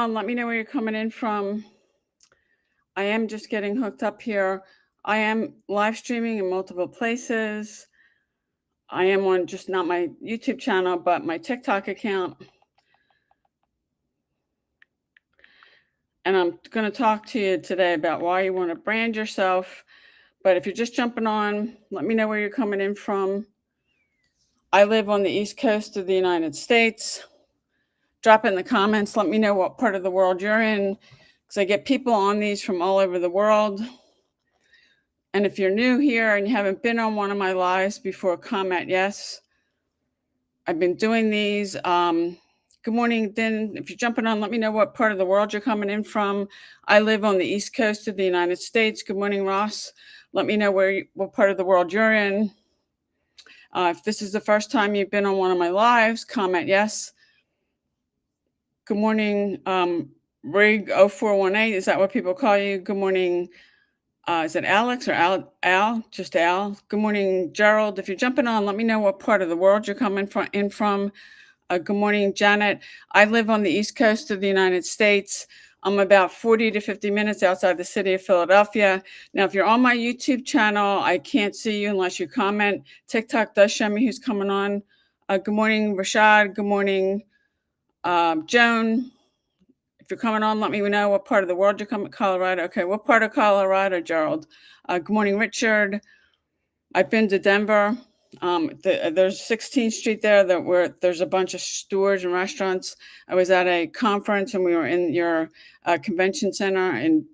on, let me know where you're coming in from. I am just getting hooked up here. I am live streaming in multiple places. I am on just not my YouTube channel, but my TikTok account. And I'm going to talk to you today about why you want to brand yourself. But if you're just jumping on, let me know where you're coming in from. I live on the East Coast of the United States. Drop in the comments. Let me know what part of the world you're in, because I get people on these from all over the world. And if you're new here and you haven't been on one of my lives before, comment yes. I've been doing these. Good morning, Din. If you're jumping on, let me know what part of the world you're coming in from. I live on the East Coast of the United States. Good morning, Ross. Let me know what part of the world you're in. If this is the first time you've been on one of my lives, comment yes. Good morning, Rig0418. Is that what people call you? Good morning. Is it Alex or Al? Just Al. Good morning, Gerald. If you're jumping on, let me know what part of the world you're coming from. Good morning, Janet. I live on the East Coast of the United States. I'm about 40 to 50 minutes outside the city of Philadelphia. Now, if you're on my YouTube channel, I can't see you unless you comment. TikTok does show me who's coming on. Good morning, Rashad. Good morning, Joan. If you're coming on, let me know what part of the world you're coming. Colorado. Okay, what part of Colorado, Gerald? Good morning, Richard. I've been to Denver. There's 16th Street there where there's a bunch of stores and restaurants. I was at a conference and we were in your convention center in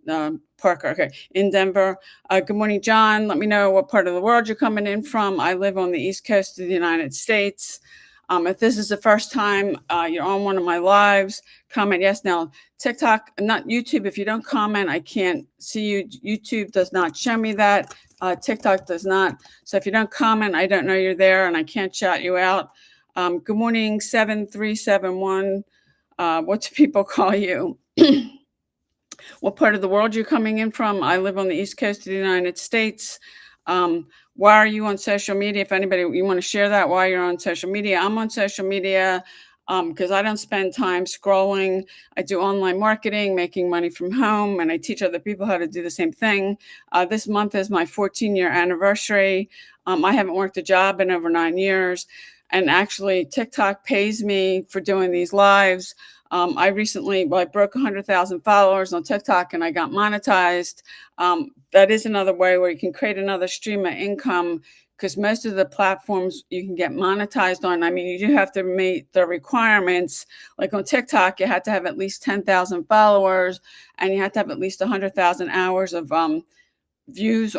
Parker. Okay, in Denver. Good morning, John. Let me know what part of the world you're coming in from. I live on the East Coast of the United States. If this is the first time you're on one of my lives, comment yes. Now, TikTok, not YouTube. If you don't comment, I can't see you. YouTube does not show me that. TikTok does not. So if you don't comment, I don't know you're there and I can't shout you out. Good morning, 7371. What do people call you? What part of the world you're coming in from? I live on the East Coast of the United States. Why are you on social media? If anybody, you want to share that, why you're on social media. I'm on social media because I don't spend time scrolling. I do online marketing, making money from home, and I teach other people how to do the same thing. This month is my 14-year anniversary. I haven't worked a job in over 9 years. And actually, TikTok pays me for doing these lives. I recently, I broke 100,000 followers on TikTok and I got monetized. That is another way where you can create another stream of income, because most of the platforms you can get monetized on. I mean, you do have to meet the requirements. Like on TikTok, you had to have at least 10,000 followers and you had to have at least 100,000 hours of views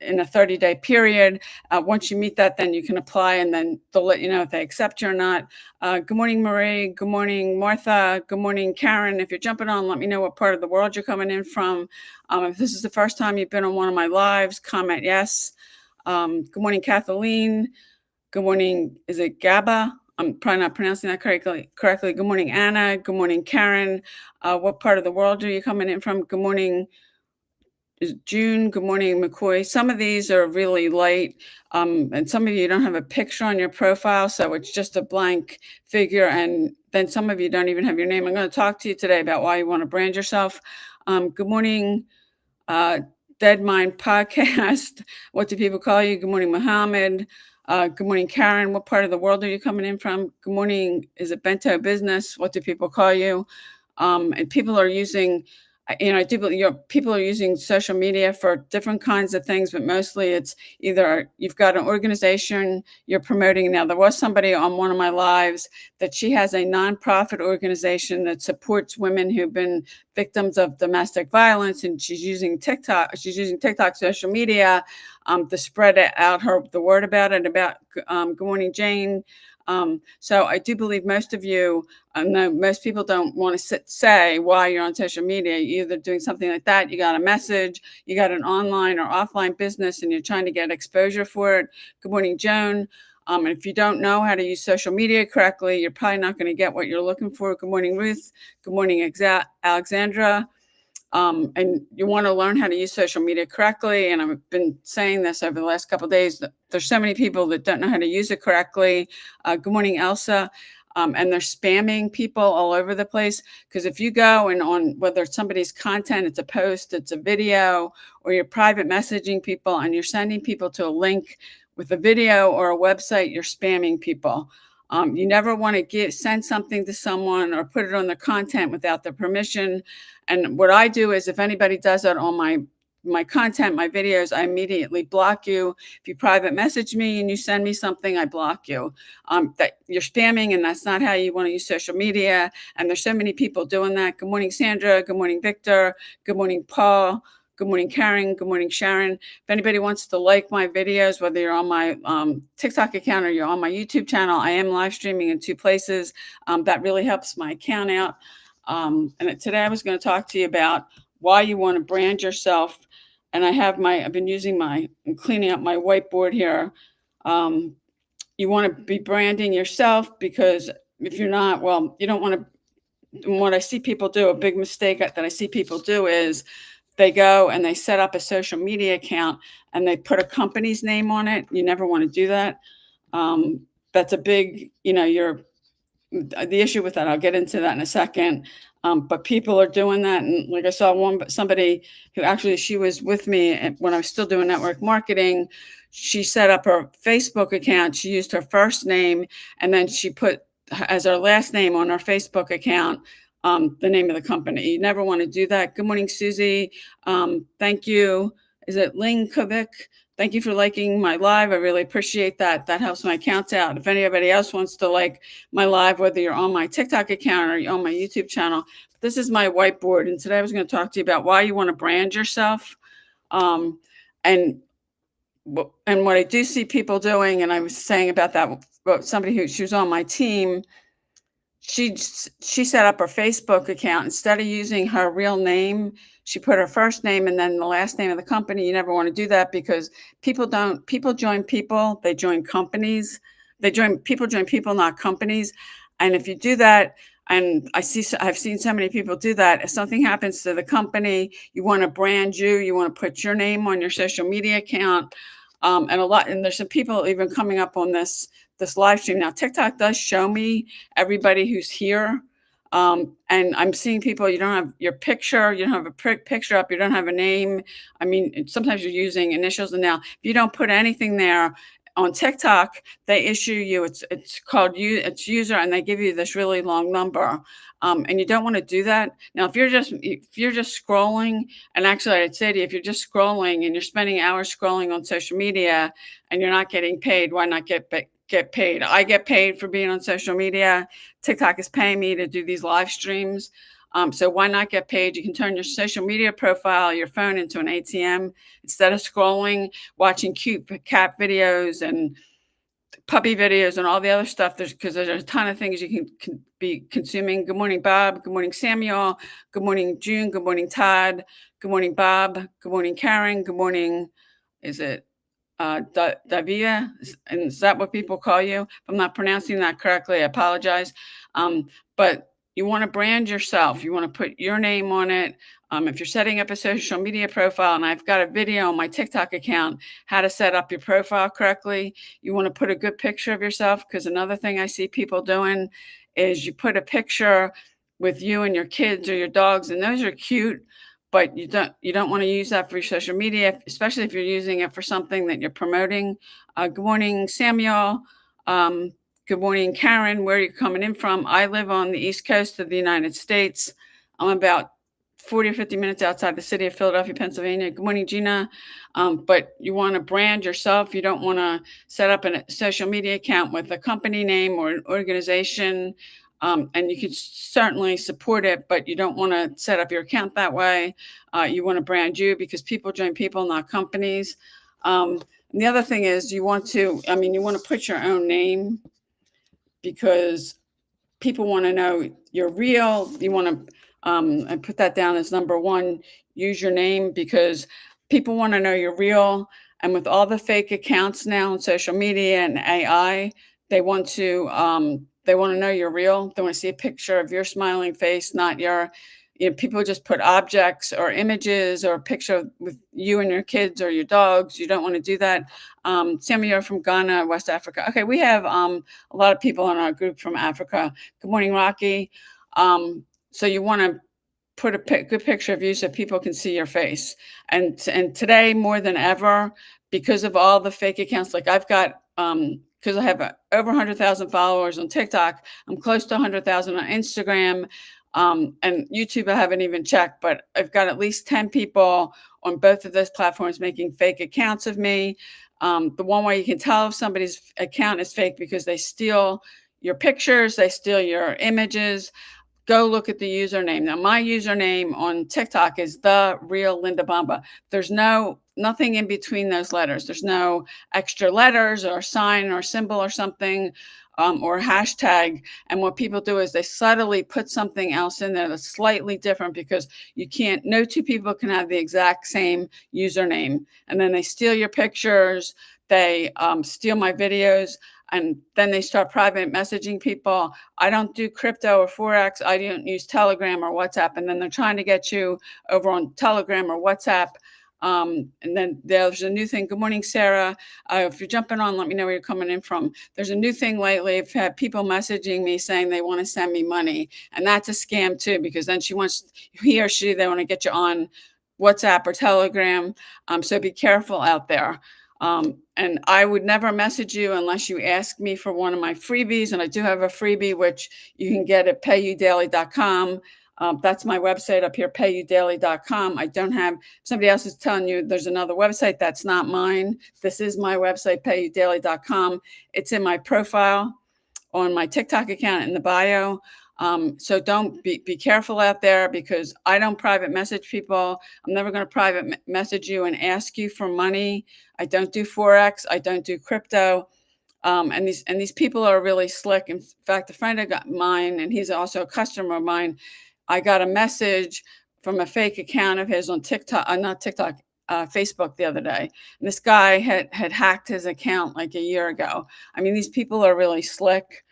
in a 30-day period. Once you meet that, then you can apply and then they'll let you know if they accept you or not. Good morning, Marie. Good morning, Martha. Good morning, Karen. If you're jumping on, let me know what part of the world you're coming in from. If this is the first time you've been on one of my lives, comment yes. Good morning, Kathleen. Good morning, is it Gaba? I'm probably not pronouncing that correctly. Good morning, Anna. Good morning, Karen. What part of the world are you coming in from? Good morning, June. Good morning, McCoy. Some of these are really light, and some of you don't have a picture on your profile, so it's just a blank figure, and then some of you don't even have your name. I'm going to talk to you today about why you want to brand yourself. Good morning, Dead Mind Podcast. What do people call you? Good morning, Muhammad. Good morning, Karen. What part of the world are you coming in from? Good morning. Is it Bento Business? What do people call you? And people are using, I do believe people are using social media for different kinds of things, but mostly it's either you've got an organization you're promoting. Now, there was somebody on one of my lives that she has a nonprofit organization that supports women who've been victims of domestic violence, and she's using TikTok social media to spread out the word about it. Good morning, Jane. So I do believe most of you, no, most people don't want to say why you're on social media. You're either doing something like that, you got a message, you got an online or offline business, and you're trying to get exposure for it. Good morning, Joan. And if you don't know how to use social media correctly, you're probably not going to get what you're looking for. Good morning, Ruth. Good morning, Alexandra. And you want to learn how to use social media correctly. And I've been saying this over the last couple of days. There's so many people that don't know how to use it correctly. Good morning, Elsa. and they're spamming people all over the place. Because if you go and on whether it's somebody's content, it's a post, it's a video, or you're private messaging people and you're sending people to a link with a video or a website, you're spamming people. You never want to send something to someone or put it on their content without their permission. And what I do is if anybody does that on my content, my videos, I immediately block you. If you private message me and you send me something, I block you. That you're spamming, and that's not how you want to use social media. And there's so many people doing that. Good morning, Sandra. Good morning, Victor. Good morning, Paul. Good morning, Karen. Good morning, Sharon. If anybody wants to like my videos, whether you're on my TikTok account or you're on my YouTube channel, I am live streaming in 2 places. That really helps my account out. And today I was going to talk to you about why you want to brand yourself. And I've been using I'm cleaning up my whiteboard here. You want to be branding yourself because if you're not, well, you don't want to. What I see people do, a big mistake that I see people do is they go and they set up a social media account and they put a company's name on it. You never want to do that. That's a big, the issue with that. I'll get into that in a second. But people are doing that. And like I saw somebody who actually, she was with me when I was still doing network marketing. She set up her Facebook account. She used her first name and then she put as her last name on her Facebook account, the name of the company. You never want to do that. Good morning, Susie. Thank you. Is it Ling Kovic? Thank you for liking my live. I really appreciate that. That helps my accounts out. If anybody else wants to like my live, whether you're on my TikTok account or you're on my YouTube channel, this is my whiteboard. And today I was going to talk to you about why you want to brand yourself. And what I do see people doing, and I was saying about that, about somebody she was on my team. She set up her Facebook account. Instead of using her real name, she put her first name and then the last name of the company. You never want to do that because people join people, they join companies. People join people, not companies. And if you do that, and I've seen so many people do that, if something happens to the company, you want to brand you want to put your name on your social media account. And there's some people even coming up on this live stream. Now, TikTok does show me everybody who's here. And I'm seeing people, you don't have your picture, you don't have a picture up, you don't have a name. I mean, sometimes you're using initials. And now if you don't put anything there on TikTok, they issue you, it's called it's user, and they give you this really long number. And you don't want to do that. Now, if you're just scrolling, and actually I'd say to you, if you're just scrolling and you're spending hours scrolling on social media and you're not getting paid, why not get paid? I get paid for being on social media. TikTok is paying me to do these live streams. So why not get paid? You can turn your social media profile, your phone into an ATM instead of scrolling, watching cute cat videos and puppy videos and all the other stuff. Because there's a ton of things you can be consuming. Good morning, Bob. Good morning, Samuel. Good morning, June. Good morning, Todd. Good morning, Bob. Good morning, Karen. Good morning. Is it Davia? And is that what people call you? If I'm not pronouncing that correctly, I apologize. But you want to brand yourself. You want to put your name on it. If you're setting up a social media profile, and I've got a video on my TikTok account, how to set up your profile correctly, you want to put a good picture of yourself. Because another thing I see people doing is you put a picture with you and your kids or your dogs, and those are cute, but you don't want to use that for your social media, especially if you're using it for something that you're promoting. Good morning, Samuel. Good morning, Karen. Where are you coming in from? I live on the East Coast of the United States. I'm about 40 or 50 minutes outside the city of Philadelphia, Pennsylvania. Good morning, Gina. But you want to brand yourself. You don't want to set up a social media account with a company name or an organization. And you can certainly support it, but you don't want to set up your account that way. You want to brand you because people join people, not companies. And the other thing is you want to put your own name because people want to know you're real. You want to, I put that down as number one, use your name because people want to know you're real. And with all the fake accounts now on social media and AI, they want to know you're real. They want to see a picture of your smiling face, not your People just put objects or images or a picture with you and your kids or your dogs. You don't want to do that. Sammy, you're from Ghana, West Africa. Okay, we have a lot of people in our group from Africa. Good morning, Rocky. So you want to put a good picture of you so people can see your face. And today more than ever, because of all the fake accounts, like I've got because I have over 100,000 followers on TikTok. I'm close to 100,000 on Instagram. And YouTube, I haven't even checked, but I've got at least 10 people on both of those platforms making fake accounts of me. The one way you can tell if somebody's account is fake because they steal your pictures, they steal your images. Go look at the username. Now, my username on TikTok is the real Linda Bamba. There's nothing in between those letters. There's no extra letters or sign or symbol or something or hashtag. And what people do is they subtly put something else in there that's slightly different because no two people can have the exact same username. And then they steal your pictures. They steal my videos. And then they start private messaging people. I don't do crypto or Forex. I don't use Telegram or WhatsApp. And then they're trying to get you over on Telegram or WhatsApp. And then there's a new thing. Good morning, Sarah. If you're jumping on, let me know where you're coming in from. There's a new thing lately. I've had people messaging me saying they want to send me money. And that's a scam too, because then he or she, they want to get you on WhatsApp or Telegram. So be careful out there. And I would never message you unless you ask me for one of my freebies. And I do have a freebie, which you can get at payudaily.com. That's my website up here, payudaily.com. I don't have, somebody else is telling you there's another website. That's not mine. This is my website, payudaily.com. It's in my profile on my TikTok account in the bio. So don't be careful out there because I don't private message people. I'm never going to private message you and ask you for money. I don't do Forex. I don't do crypto. And these people are really slick. In fact, a friend of mine, and he's also a customer of mine, I got a message from a fake account of his on TikTok, not TikTok, Facebook the other day. And this guy had hacked his account like a year ago. I mean, these people are really slick.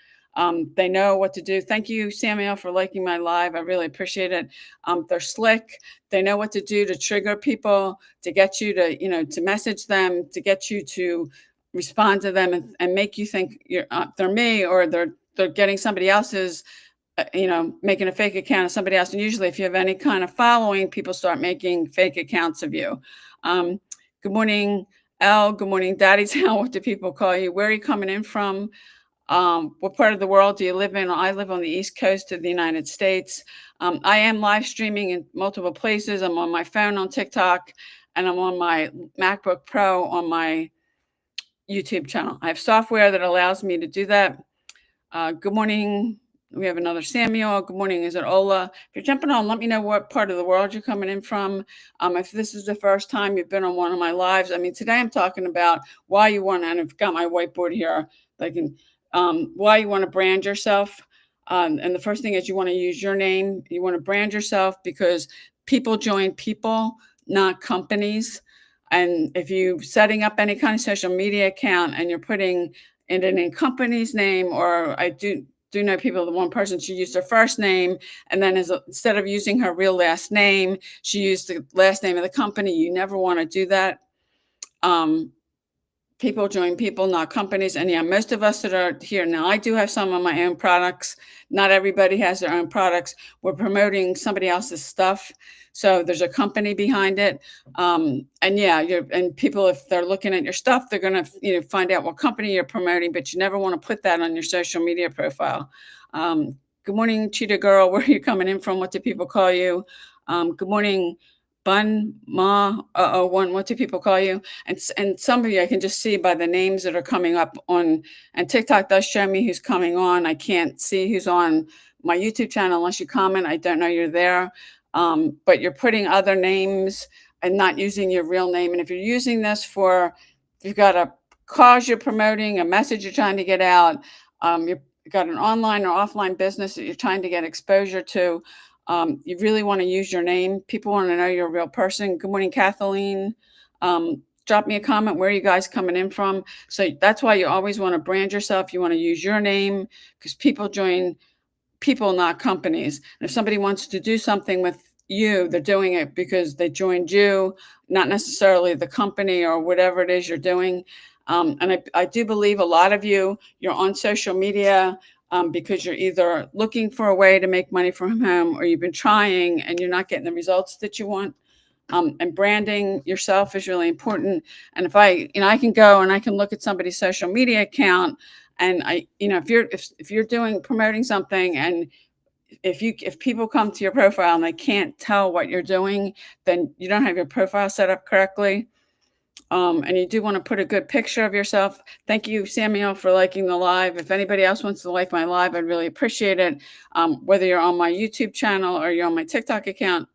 They know what to do. Thank you, Samuel, for liking my live. I really appreciate it. They're slick. They know what to do to trigger people, to get you to message them, to get you to respond to them and make you think they're me, or they're getting somebody else's, making a fake account of somebody else. And usually if you have any kind of following, people start making fake accounts of you. Good morning, Al. Good morning, Daddy Town. What do people call you? Where are you coming in from? What part of the world do you live in? I live on the East Coast of the United States. I am live streaming in multiple places. I'm on my phone on TikTok, and I'm on my MacBook Pro on my YouTube channel. I have software that allows me to do that. Good morning. We have another Samuel. Good morning. Is it Ola? If you're jumping on, let me know what part of the world you're coming in from. If this is the first time you've been on one of my lives, I mean, today I'm talking about why you want, and I've got my whiteboard here. Why you want to brand yourself. And the first thing is you want to use your name. You want to brand yourself because people join people, not companies. And if you're setting up any kind of social media account and you're putting it in a company's name, or I do know people, the one person, she used her first name, and then instead of using her real last name, she used the last name of the company. You never want to do that. People join people, not companies. And yeah, most of us that are here now, I do have some of my own products. Not everybody has their own products. We're promoting somebody else's stuff. So there's a company behind it. And yeah, and people, if they're looking at your stuff, they're going to find out what company you're promoting, but you never want to put that on your social media profile. Good morning, Cheetah Girl. Where are you coming in from? What do people call you? Good morning, Bun Ma one. What do people call you? And some of you I can just see by the names that are coming up on, and TikTok does show me who's coming on. I can't see who's on my YouTube channel unless you comment. I don't know you're there, but you're putting other names and not using your real name. And if you're using this you've got a cause you're promoting, a message you're trying to get out, you've got an online or offline business that you're trying to get exposure to. You really want to use your name. People want to know you're a real person. Good morning, Kathleen. Drop me a comment. Where are you guys coming in from? So that's why you always want to brand yourself. You want to use your name because people join people, not companies. And if somebody wants to do something with you, they're doing it because they joined you, not necessarily the company or whatever it is you're doing. And I do believe a lot of you, you're on social media because you're either looking for a way to make money from home, or you've been trying and you're not getting the results that you want. And branding yourself is really important. And if I can go and I can look at somebody's social media account, and if you're doing promoting something, and if people come to your profile and they can't tell what you're doing, then you don't have your profile set up correctly. And you do want to put a good picture of yourself. Thank you, Samuel, for liking the live. If anybody else wants to like my live, I'd really appreciate it. Whether you're on my YouTube channel or you're on my TikTok account,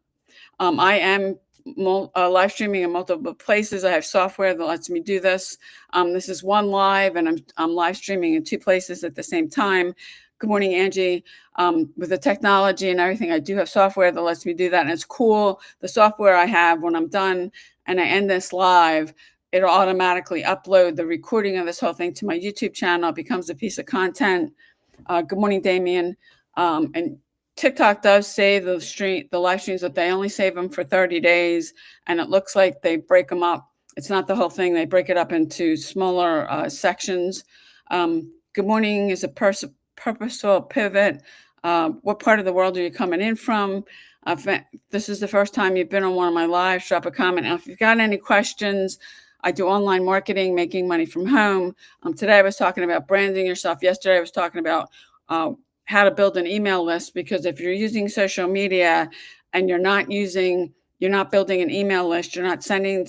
I am live streaming in multiple places. I have software that lets me do this. This is one live, and I'm live streaming in 2 places at the same time. Good morning, Angie. With the technology and everything, I do have software that lets me do that, and it's cool. The software I have, when I'm done and I end this live, it'll automatically upload the recording of this whole thing to my YouTube channel. It becomes a piece of content. Good morning, Damien. And TikTok does save the live streams, but they only save them for 30 days. And it looks like they break them up. It's not the whole thing. They break it up into smaller sections. Good morning is a purposeful pivot. What part of the world are you coming in from? If this is the first time you've been on one of my lives, drop a comment. Now, if you've got any questions, I do online marketing, making money from home. Today I was talking about branding yourself. Yesterday I was talking about how to build an email list, because if you're using social media and you're not building an email list, you're not sending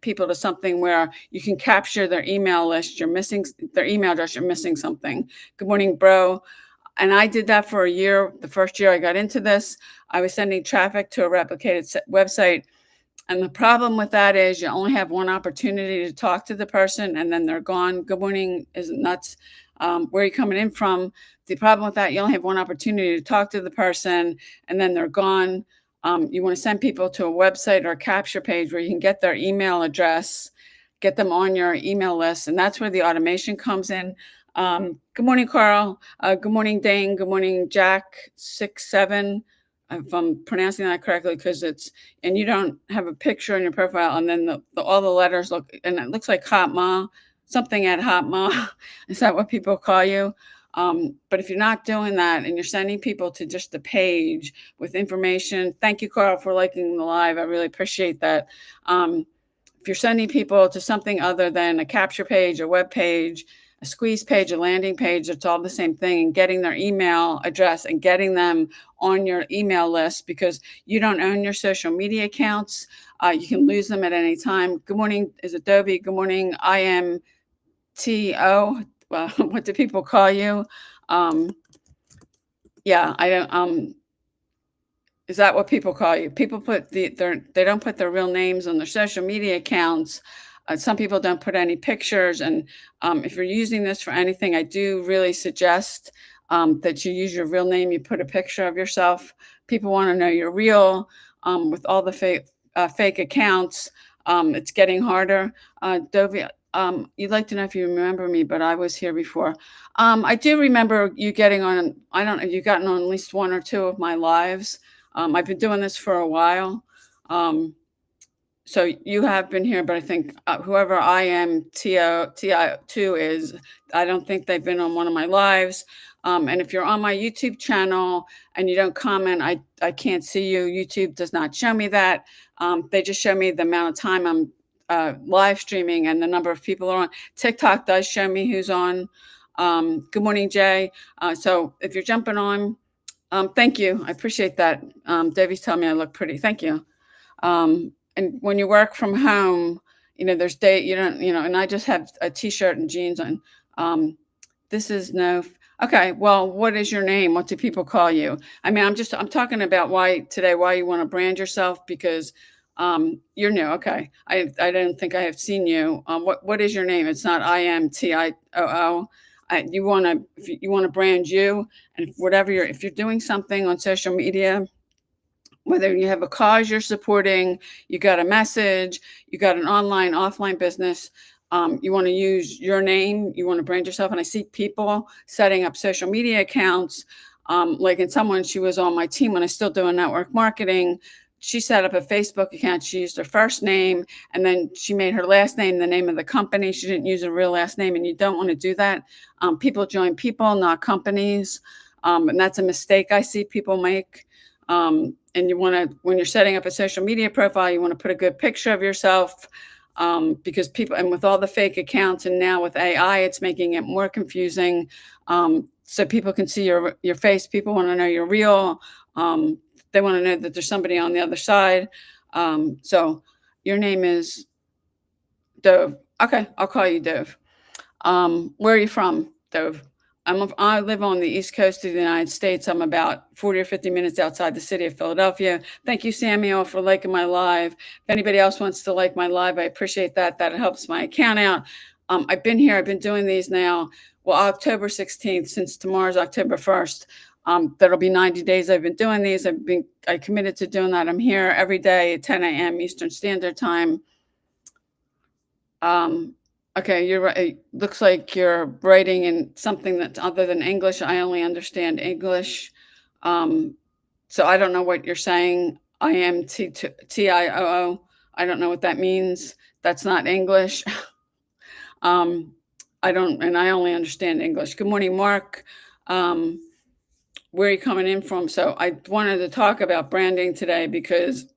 people to something where you can capture their email list, you're missing their email address, you're missing something. Good morning, bro. And I did that for a year. The first year I got into this, I was sending traffic to a replicated website. And the problem with that is you only have one opportunity to talk to the person, and then they're gone. Good morning is nuts. Where are you coming in from? The problem with that, you only have one opportunity to talk to the person, and then they're gone. You want to send people to a website or a capture page where you can get their email address, get them on your email list, and that's where the automation comes in. Good morning, Carl. Good morning, Dane. Good morning, Jack67. If I'm pronouncing that correctly, and you don't have a picture on your profile, and then all the letters look, and it looks like Hot Ma, something at Hot Ma. Is that what people call you? But if you're not doing that and you're sending people to just a page with information, thank you, Carl, for liking the live. I really appreciate that. If you're sending people to something other than a capture page, a web page, a squeeze page, a landing page, it's all the same thing, and getting their email address and getting them on your email list, because you don't own your social media accounts. You can lose them at any time. Good morning, is Adobe. Good morning, IMTO. Well, what do people call you? Yeah, I don't. Is that what people call you? People they don't put their real names on their social media accounts. Some people don't put any pictures. And if you're using this for anything, I do really suggest that you use your real name. You put a picture of yourself. People want to know you're real. With all the fake accounts, it's getting harder. Dovey, you'd like to know if you remember me, but I was here before. I do remember you getting on. I don't know, you've gotten on at least 1 or 2 of my lives. I've been doing this for a while. So you have been here, but I think whoever IMTO2 is, I don't think they've been on one of my lives. And if you're on my YouTube channel and you don't comment, I can't see you. YouTube does not show me that. They just show me the amount of time I'm live streaming and the number of people are on. TikTok does show me who's on. Good morning, Jay. So if you're jumping on, thank you. I appreciate that. Debbie's telling me I look pretty. Thank you. And when you work from home, there's and I just have a t-shirt and jeans on. This is no. Okay. Well, what is your name? What do people call you? I mean, I'm talking about why you want to brand yourself, because you're new. Okay. I don't think I have seen you. What is your name? It's not IMTIOO. You want to brand you, and if you're doing something on social media, whether you have a cause you're supporting, you got a message, you got an online, offline business, you want to use your name, you want to brand yourself. And I see people setting up social media accounts Like in someone, she was on my team when I still doing network marketing. She set up a Facebook account. She used her first name and then she made her last name the name of the company. She didn't use her real last name, and you don't want to do that. People join people, not companies. And that's a mistake I see people make. And you want to, when you're setting up a social media profile, you want to put a good picture of yourself, because people, and with all the fake accounts, and now with AI, it's making it more confusing. So people can see your face. People want to know you're real. They want to know that there's somebody on the other side. So your name is Dove. Okay, I'll call you Dove. Where are you from, Dove? I live on the East Coast of the United States. I'm about 40 or 50 minutes outside the city of Philadelphia. Thank you, Samuel, for liking my live. If anybody else wants to like my live, I appreciate that. That helps my account out. I've been here. I've been doing these now. Well, October 16th, since tomorrow's October 1st. That'll be 90 days I've been doing these. I committed to doing that. I'm here every day at 10 a.m. Eastern Standard Time. Okay, you're right. It looks like you're writing in something that's other than English. I only understand English. So I don't know what you're saying. IMTIOO. I don't know what that means. That's not English. And I only understand English. Good morning, Mark. Where are you coming in from? So I wanted to talk about branding today because,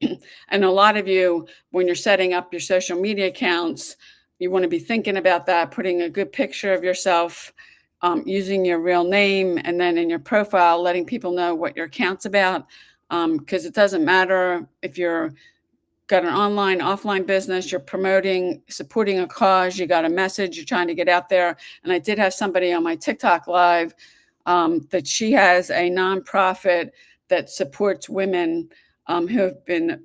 and a lot of you, when you're setting up your social media accounts, you want to be thinking about that, putting a good picture of yourself, using your real name, and then in your profile, letting people know what your account's about. Because it doesn't matter if you're got an online, offline business, you're promoting, supporting a cause, you got a message, you're trying to get out there. And I did have somebody on my TikTok live that she has a nonprofit that supports women who have been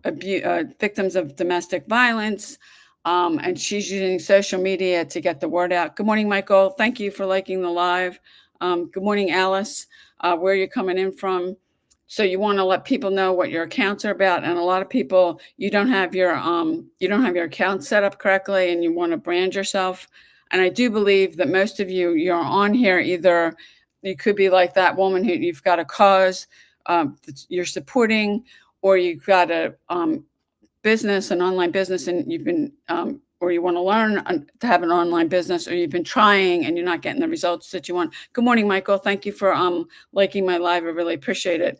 victims of domestic violence. And she's using social media to get the word out. Good morning, Michael. Thank you for liking the live. Good morning, Alice. Where are you coming in from? So you want to let people know what your accounts are about. And a lot of people, you don't have your account set up correctly, and you want to brand yourself. And I do believe that most of you're on here, either you could be like that woman who you've got a cause that you're supporting, or you've got a business, an online business, and you've been, or you want to learn to have an online business, or you've been trying and you're not getting the results that you want. Good morning, Michael. Thank you for liking my live. I really appreciate it.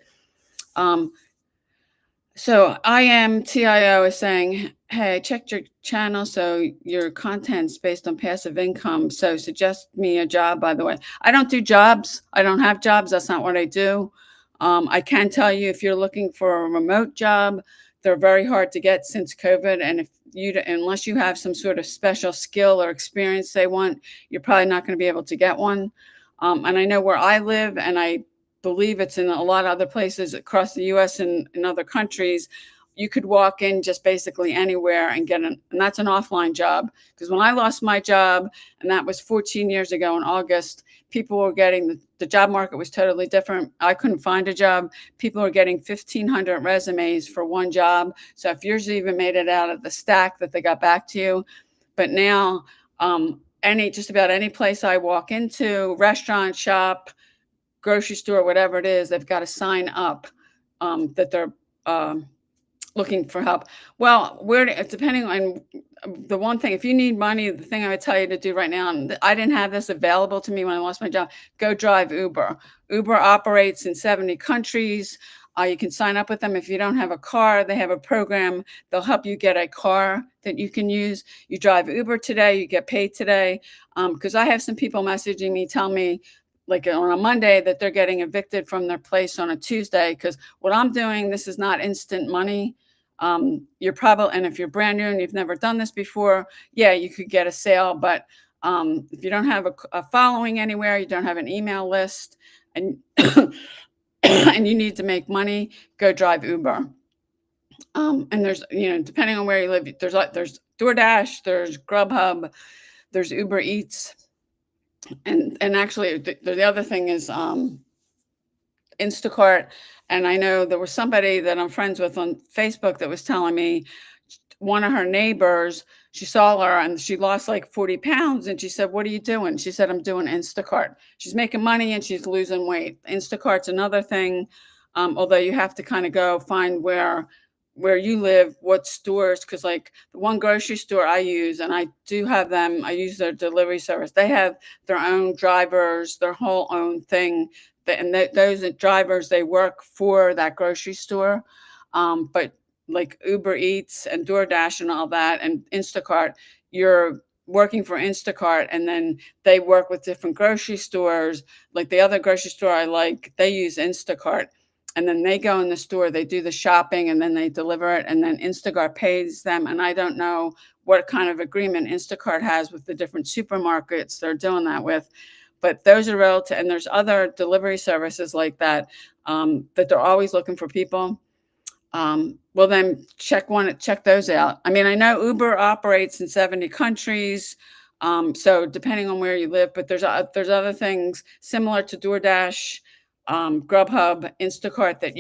So IMTIO is saying, hey, I checked your channel, so your content's based on passive income. So suggest me a job, by the way. I don't do jobs. I don't have jobs. That's not what I do. I can tell you, if you're looking for a remote job, they're very hard to get since COVID. And unless you have some sort of special skill or experience they want, you're probably not going to be able to get one. And I know where I live, and I believe it's in a lot of other places across the US and in other countries, you could walk in just basically anywhere and and that's an offline job. Because when I lost my job, and that was 14 years ago in August, people were getting, the job market was totally different. I couldn't find a job. People were getting 1,500 resumes for one job. So if yours even made it out of the stack, that they got back to you. But now, just about any place I walk into, restaurant, shop, grocery store, whatever it is, they've got to sign up that they're looking for help. Well, depending on the one thing, if you need money, the thing I would tell you to do right now, and I didn't have this available to me when I lost my job, go drive Uber. Uber operates in 70 countries. You can sign up with them. If you don't have a car, they have a program. They'll help you get a car that you can use. You drive Uber today, you get paid today. Because I have some people messaging me, tell me, like on a Monday, that they're getting evicted from their place on a Tuesday. Because what I'm doing, this is not instant money. You're probably, and if you're brand new and you've never done this before, yeah, you could get a sale. But if you don't have a following anywhere, you don't have an email list, and and you need to make money, go drive Uber. And there's, depending on where you live, there's DoorDash, there's Grubhub, there's Uber Eats. And actually, the other thing is Instacart. And I know there was somebody that I'm friends with on Facebook that was telling me one of her neighbors she saw her and she lost like 40 pounds. And she said, "What are you doing?" She said, "I'm doing Instacart." She's making money and she's losing weight. Instacart's another thing. Although you have to kind of go find where you live, what stores, because like the one grocery store I use, and I do have them, I use their delivery service. They have their own drivers, their whole own thing. And those drivers, they work for that grocery store. But like Uber Eats and DoorDash and all that and Instacart, you're working for Instacart and then they work with different grocery stores. Like the other grocery store I like, they use Instacart and then they go in the store, they do the shopping and then they deliver it and then Instacart pays them. And I don't know what kind of agreement Instacart has with the different supermarkets they're doing that with. But those are relative, and there's other delivery services like that, that they're always looking for people. Well, then check those out. I mean, I know Uber operates in 70 countries, so depending on where you live, but there's other things similar to DoorDash, Grubhub, Instacart that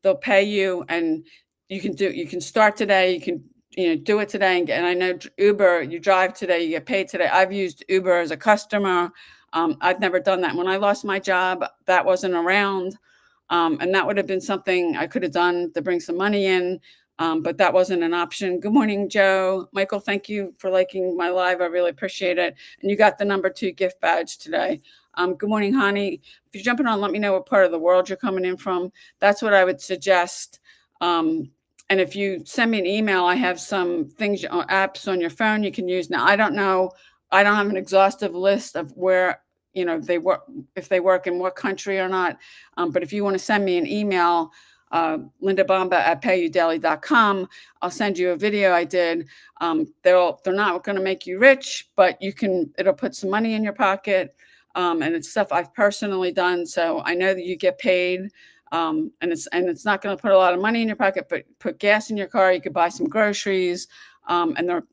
they'll pay you, and you can start today, you can do it today, and I know Uber, you drive today, you get paid today. I've used Uber as a customer. I've never done that. When I lost my job, that wasn't around. And that would have been something I could have done to bring some money in, but that wasn't an option. Good morning, Joe. Michael, thank you for liking my live. I really appreciate it. And you got the #2 gift badge today. Good morning, Hani. If you're jumping on, let me know what part of the world you're coming in from. That's what I would suggest. And if you send me an email, I have some things, apps on your phone you can use. Now, I don't know, I don't have an exhaustive list of where they work, if they work in what country or not. But if you want to send me an email, lindabamba@payudaily.com, I'll send you a video I did. They're not going to make you rich, but it'll put some money in your pocket. And it's stuff I've personally done. So I know that you get paid. And it's not going to put a lot of money in your pocket, but put gas in your car. You could buy some groceries. And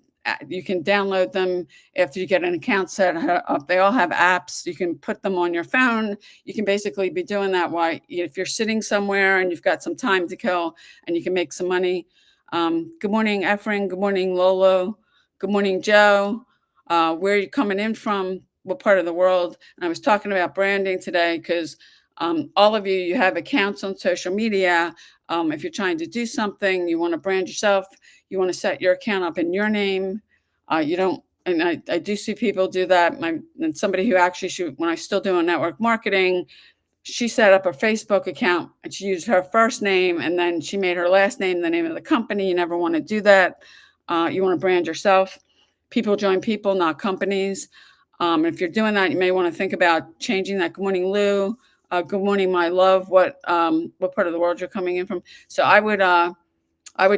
you can download them after you get an account set up. They all have apps. You can put them on your phone. You can basically be doing that while if you're sitting somewhere and you've got some time to kill and you can make some money. Good morning, Efren. Good morning, Lolo. Good morning, Joe. Where are you coming in from? What part of the world? And I was talking about branding today because all of you have accounts on social media. If you're trying to do something, you want to brand yourself, you want to set your account up in your name. You don't, and I do see people do that. And somebody who actually when I still do network marketing, she set up a Facebook account and she used her first name and then she made her last name the name of the company. You never want to do that. You want to brand yourself. People join people, not companies. If you're doing that, you may want to think about changing that. Good morning, Lou. Good morning, my love. What part of the world you're coming in from? So I would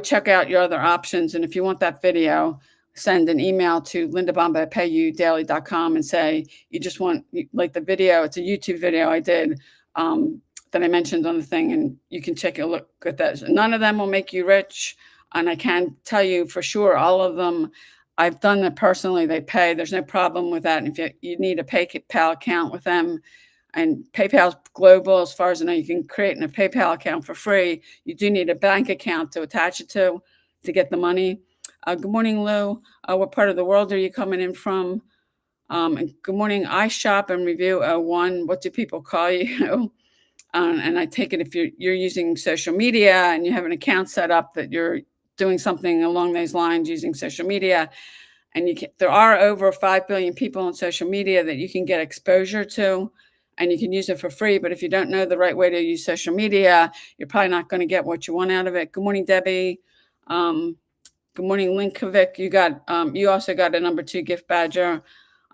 check out your other options. And if you want that video, send an email to lindabamba@payudaily.com and say you just want like the video. It's a YouTube video I did that I mentioned on the thing, and you can take a look at that. None of them will make you rich, and I can tell you for sure, all of them. I've done that personally. They pay. There's no problem with that. And if you need a PayPal account with them, and PayPal's global, as far as I know, you can create a PayPal account for free. You do need a bank account to attach it to get the money. Good morning, Lou. What part of the world are you coming in from? And good morning. I shop and review one. What do people call you? And I take it if you're using social media and you have an account set up that you're doing something along those lines using social media. And there are over 5 billion people on social media that you can get exposure to, and you can use it for free. But if you don't know the right way to use social media, you're probably not going to get what you want out of it. Good morning, Debbie. Good morning, Linkovic. You also got a #2 gift badger.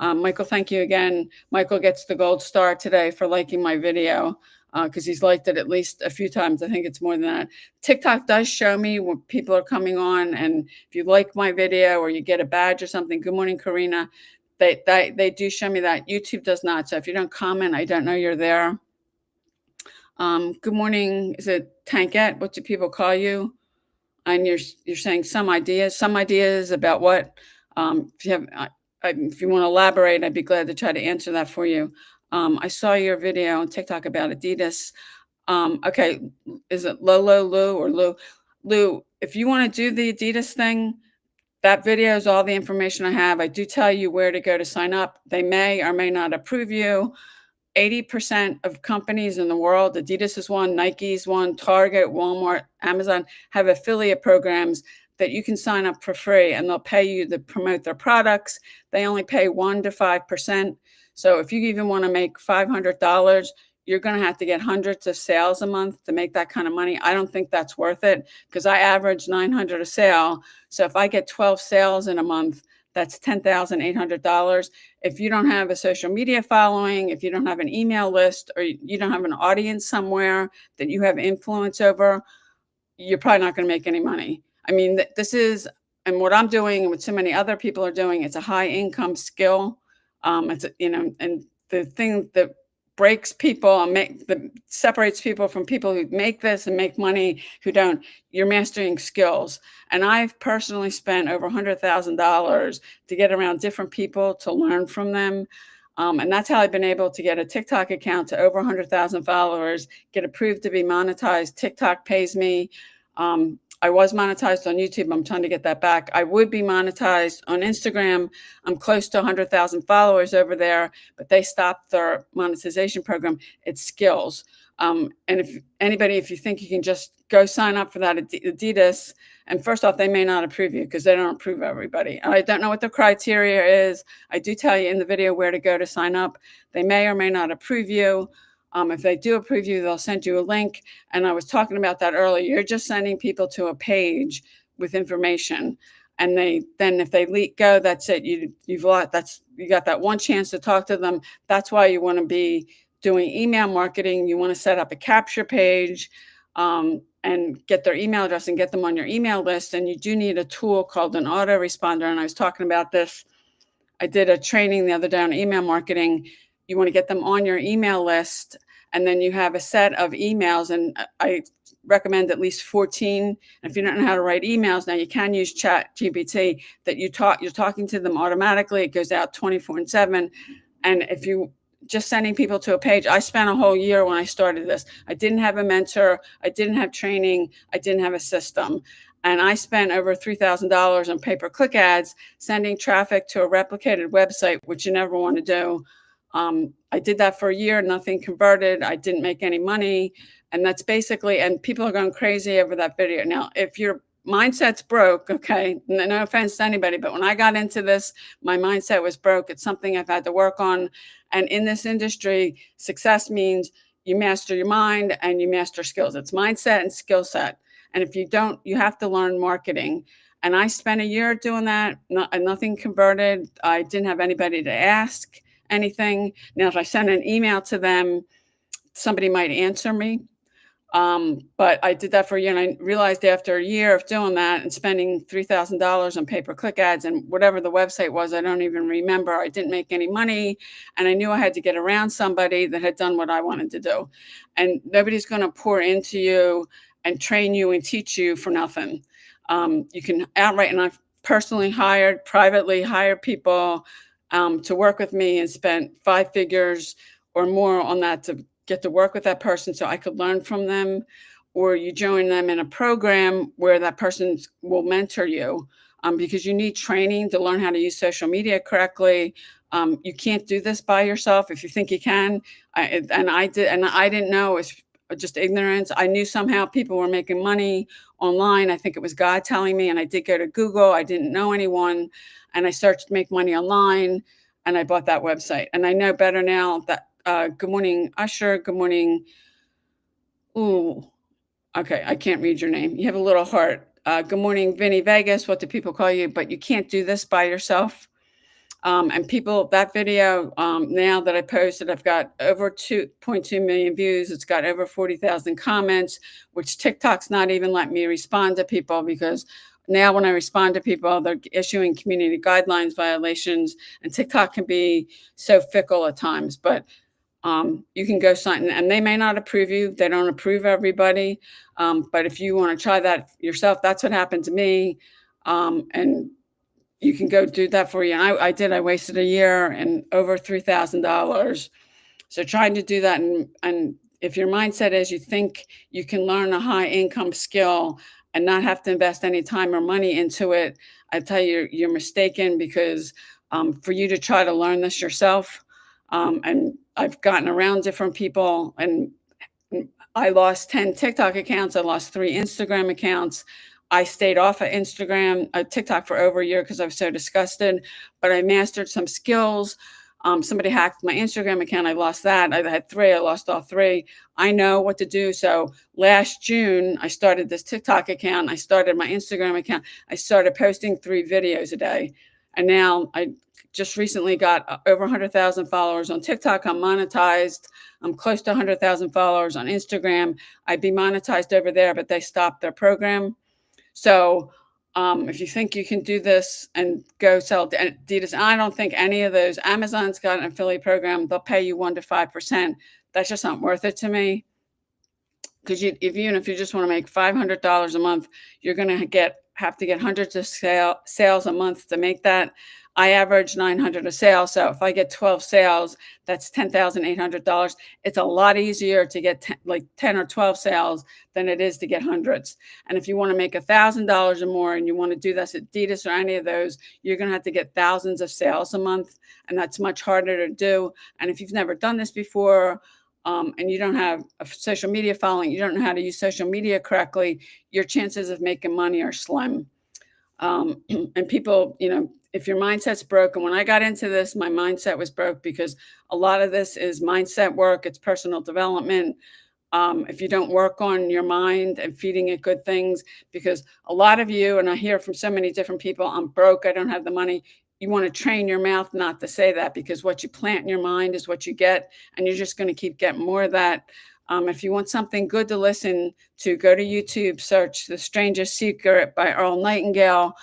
Michael, thank you again. Michael gets the gold star today for liking my video because he's liked it at least a few times. I think it's more than that. TikTok does show me when people are coming on, and if you like my video or you get a badge or something. Good morning, Karina. They do show me that. YouTube does not. So if you don't comment, I don't know you're there. Good morning. Is it Tankette? What do people call you? And you're saying some ideas about what. If you want to elaborate, I'd be glad to try to answer that for you. I saw your video on TikTok about Adidas. Okay, is it Lolo, Lou, or Lou? Lou, if you want to do the Adidas thing, That video is all the information I have. I do tell you where to go to sign up. They may or may not approve you. 80% of companies in the world, Adidas is one, Nike's one, Target, Walmart, Amazon, have affiliate programs that you can sign up for free and they'll pay you to promote their products. They only pay 1 to 5%. So if you even want to make $500, you're going to have to get hundreds of sales a month to make that kind of money. I don't think that's worth it because I average 900 a sale. So if I get 12 sales in a month, that's $10,800. If you don't have a social media following, if you don't have an email list, or you don't have an audience somewhere that you have influence over, you're probably not going to make any money. I mean, this is, and what I'm doing and what so many other people are doing, it's a high income skill. And the thing that breaks people and that separates people from people who make this and make money who don't, you're mastering skills. And I've personally spent over $100,000 to get around different people to learn from them. And that's how I've been able to get a TikTok account to over 100,000 followers, get approved to be monetized. TikTok pays me. I was monetized on YouTube. I'm trying to get that back. I would be monetized on Instagram. I'm close to 100,000 followers over there, but they stopped their monetization program. It's skills. And if you think you can just go sign up for that Adidas, and first off, they may not approve you because they don't approve everybody. I don't know what the criteria is. I do tell you in the video where to go to sign up. They may or may not approve you. If they do approve you, they'll send you a link. And I was talking about that earlier. You're just sending people to a page with information. And then if they go, that's it. You got that one chance to talk to them. That's why you want to be doing email marketing. You want to set up a capture page and get their email address and get them on your email list. And you do need a tool called an autoresponder. And I was talking about this. I did a training the other day on email marketing. You want to get them on your email list, and then you have a set of emails. And I recommend at least 14. And if you don't know how to write emails, now you can use Chat GPT that you're talking to them automatically. It goes out 24/7. And if you just sending people to a page, I spent a whole year when I started this. I didn't have a mentor. I didn't have training. I didn't have a system. And I spent over $3,000 on pay-per-click ads, sending traffic to a replicated website, which you never want to do. I did that for a year, nothing converted. I didn't make any money. And that's basically, and people are going crazy over that video. Now, if your mindset's broke, okay, no offense to anybody, but when I got into this, my mindset was broke. It's something I've had to work on. And in this industry, success means you master your mind and you master skills. It's mindset and skill set. And if you don't, you have to learn marketing. And I spent a year doing that. Nothing converted. I didn't have anybody to ask anything. Now, if I send an email to them, somebody might answer me. But I did that for a year, and I realized after a year of doing that and spending $3,000 on pay-per-click ads and whatever the website was, I don't even remember. I didn't make any money, and I knew I had to get around somebody that had done what I wanted to do. And nobody's going to pour into you and train you and teach you for nothing. You can outright, and I've personally privately hired people to work with me and spent 5 figures or more on that to get to work with that person so I could learn from them. Or you join them in a program where that person will mentor you because you need training to learn how to use social media correctly. You can't do this by yourself if you think you can. I didn't know. It's just ignorance. I knew somehow people were making money online. I think it was God telling me, and I did go to Google. I didn't know anyone, and I searched make money online, and I bought that website. And I know better now that good morning, Usher. Good morning. Ooh, okay. I can't read your name. You have a little heart. Good morning, Vinny Vegas. What do people call you? But you can't do this by yourself. And people, that video now that I posted, I've got over 2.2 million views. It's got over 40,000 comments, which TikTok's not even letting me respond to people because now when I respond to people, they're issuing community guidelines violations, and TikTok can be so fickle at times. But you can go sign, and they may not approve you. They don't approve everybody. But if you want to try that yourself, that's what happened to me. And you can go do that for you. And I did. I wasted a year and over $3,000. So trying to do that, and if your mindset is you think you can learn a high income skill and not have to invest any time or money into it, I tell you, you're mistaken because for you to try to learn this yourself, and I've gotten around different people, and I lost 10 TikTok accounts. I lost 3 Instagram accounts. I stayed off of Instagram, TikTok for over a year because I was so disgusted, but I mastered some skills. Somebody hacked my Instagram account. I lost that. I had 3. I lost all 3. I know what to do. So last June, I started this TikTok account. I started my Instagram account. I started posting 3 videos a day. And now I just recently got over 100,000 followers on TikTok. I'm monetized. I'm close to 100,000 followers on Instagram. I'd be monetized over there, but they stopped their program. So if you think you can do this and go sell Adidas, I don't think any of those. Amazon's got an affiliate program. They'll pay you 1 to 5%. That's just not worth it to me. Because even if you just want to make $500 a month, you're going to have to get hundreds of sales a month to make that. I average 900 a sale. So if I get 12 sales, that's $10,800. It's a lot easier to get 10 or 12 sales than it is to get hundreds. And if you want to make $1,000 or more and you want to do this at Adidas or any of those, you're going to have to get thousands of sales a month. And that's much harder to do. And if you've never done this before, and you don't have a social media following, you don't know how to use social media correctly, your chances of making money are slim. And people, if your mindset's broken, when I got into this, my mindset was broke because a lot of this is mindset work. It's personal development. If you don't work on your mind and feeding it good things, because a lot of you, and I hear from so many different people, I'm broke, I don't have the money. You want to train your mouth not to say that, because what you plant in your mind is what you get, and you're just going to keep getting more of that. If you want something good to listen to, go to YouTube, search The Strangest Secret by Earl Nightingale.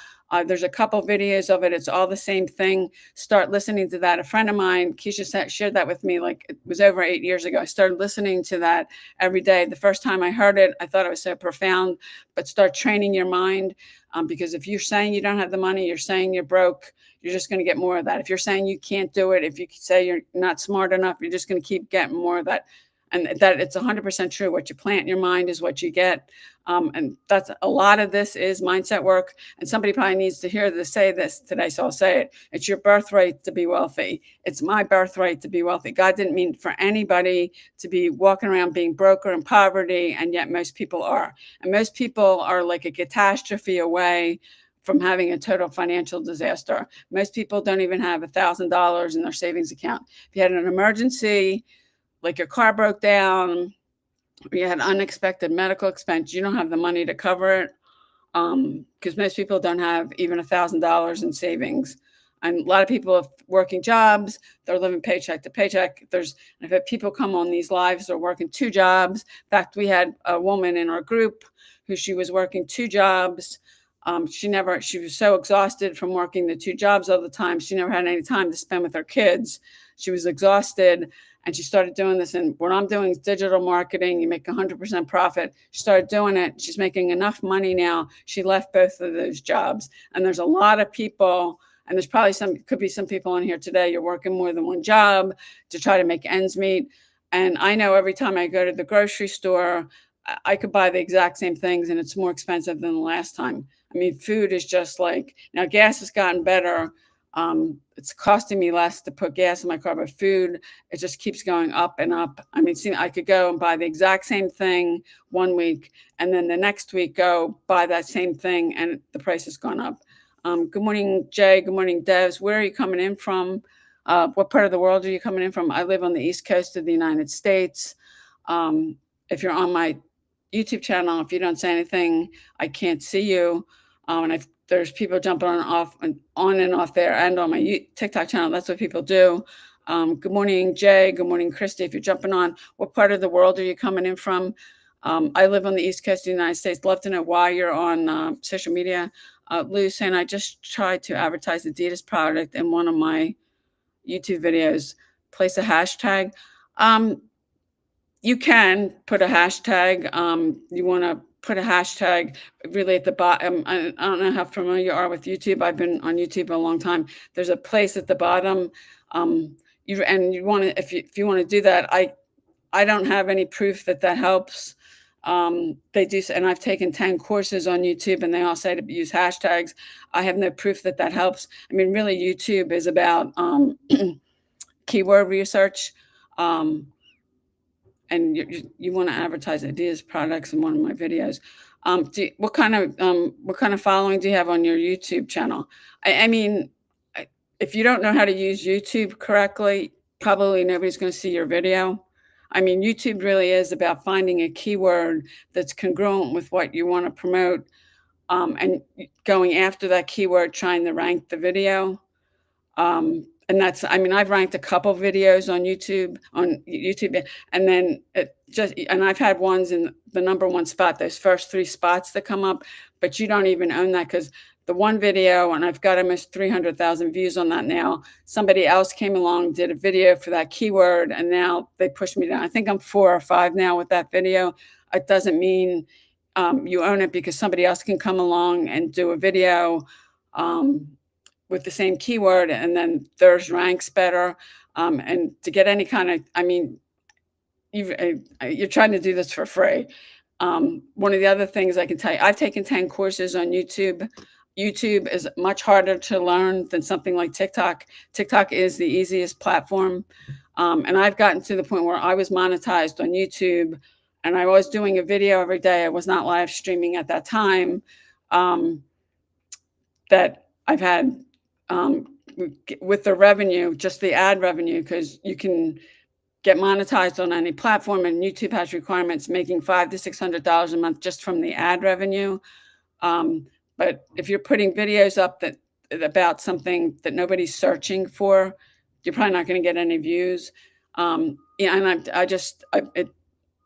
There's a couple videos of it. It's all the same thing. Start listening to that. A friend of mine, Keisha, shared that with me, like it was over 8 years ago. I started listening to that every day. The first time I heard it, I thought it was so profound, but start training your mind, because if you're saying you don't have the money, you're saying you're broke, you're just going to get more of that. If you're saying you can't do it, if you say you're not smart enough, you're just going to keep getting more of that. And that it's 100% true. What you plant in your mind is what you get. And that's a lot of this is mindset work. And somebody probably needs to hear this, say this today. So I'll say it. It's your birthright to be wealthy. It's my birthright to be wealthy. God didn't mean for anybody to be walking around being broke or in poverty. And yet most people are. And most people are like a catastrophe away from having a total financial disaster. Most people don't even have $1,000 in their savings account. If you had an emergency, like your car broke down, or you had unexpected medical expense, you don't have the money to cover it, because most people don't have even $1,000 in savings. And a lot of people have working jobs, they're living paycheck to paycheck. I've had people come on these lives, they're working 2 jobs. In fact, we had a woman in our group who she was working 2 jobs. She was so exhausted from working the 2 jobs all the time. She never had any time to spend with her kids. She was exhausted. And she started doing this. And what I'm doing is digital marketing. You make 100% profit. She started doing it. She's making enough money now. She left both of those jobs. And there's a lot of people, and there's probably could be some people in here today, you're working more than one job to try to make ends meet. And I know every time I go to the grocery store, I could buy the exact same things and it's more expensive than the last time. I mean, food is just like, now gas has gotten better. It's costing me less to put gas in my car, but food, it just keeps going up and up. I mean, I could go and buy the exact same thing one week, and then the next week go buy that same thing, and the price has gone up. Good morning, Jay. Good morning, Devs. Where are you coming in from? What part of the world are you coming in from? I live on the East Coast of the United States. If you're on my YouTube channel, if you don't say anything, I can't see you. And there's people jumping on and off there, and on my TikTok channel. That's what people do. Good morning, Jay. Good morning, Christy. If you're jumping on, what part of the world are you coming in from? I live on the East Coast of the United States. Love to know why you're on social media. Lou saying, I just tried to advertise Adidas product in one of my YouTube videos. Place a hashtag. You can put a hashtag. You want to put a hashtag really at the bottom. I don't know how familiar you are with YouTube. I've been on YouTube a long time. There's a place at the bottom. You want to, if you want to do that, I don't have any proof that that helps. They do, and I've taken 10 courses on YouTube, and they all say to use hashtags. I have no proof that that helps. I mean, really, YouTube is about keyword research. Um, and you want to advertise ideas, products in one of my videos. What kind of following do you have on your YouTube channel? I mean, if you don't know how to use YouTube correctly, probably nobody's going to see your video. I mean, YouTube really is about finding a keyword that's congruent with what you want to promote, and going after that keyword, trying to rank the video. And that's, I mean, I've ranked a couple videos on YouTube, and then and I've had ones in the number one spot, those first three spots that come up, but you don't even own that because the one video, and I've got almost 300,000 views on that now. Somebody else came along, did a video for that keyword, and now they pushed me down. I think I'm 4 or 5 now with that video. It doesn't mean you own it because somebody else can come along and do a video. With the same keyword, and then theirs ranks better. And to get any kind of, I mean, you're trying to do this for free. One of the other things I can tell you, I've taken 10 courses on YouTube. YouTube is much harder to learn than something like TikTok. TikTok is the easiest platform. And I've gotten to the point where I was monetized on YouTube, and I was doing a video every day. I was not live streaming at that time. That I've had with the revenue, just the ad revenue, because you can get monetized on any platform, and YouTube has requirements making $500 to $600 a month just from the ad revenue. But if you're putting videos up that about something that nobody's searching for, you're probably not going to get any views. Yeah, and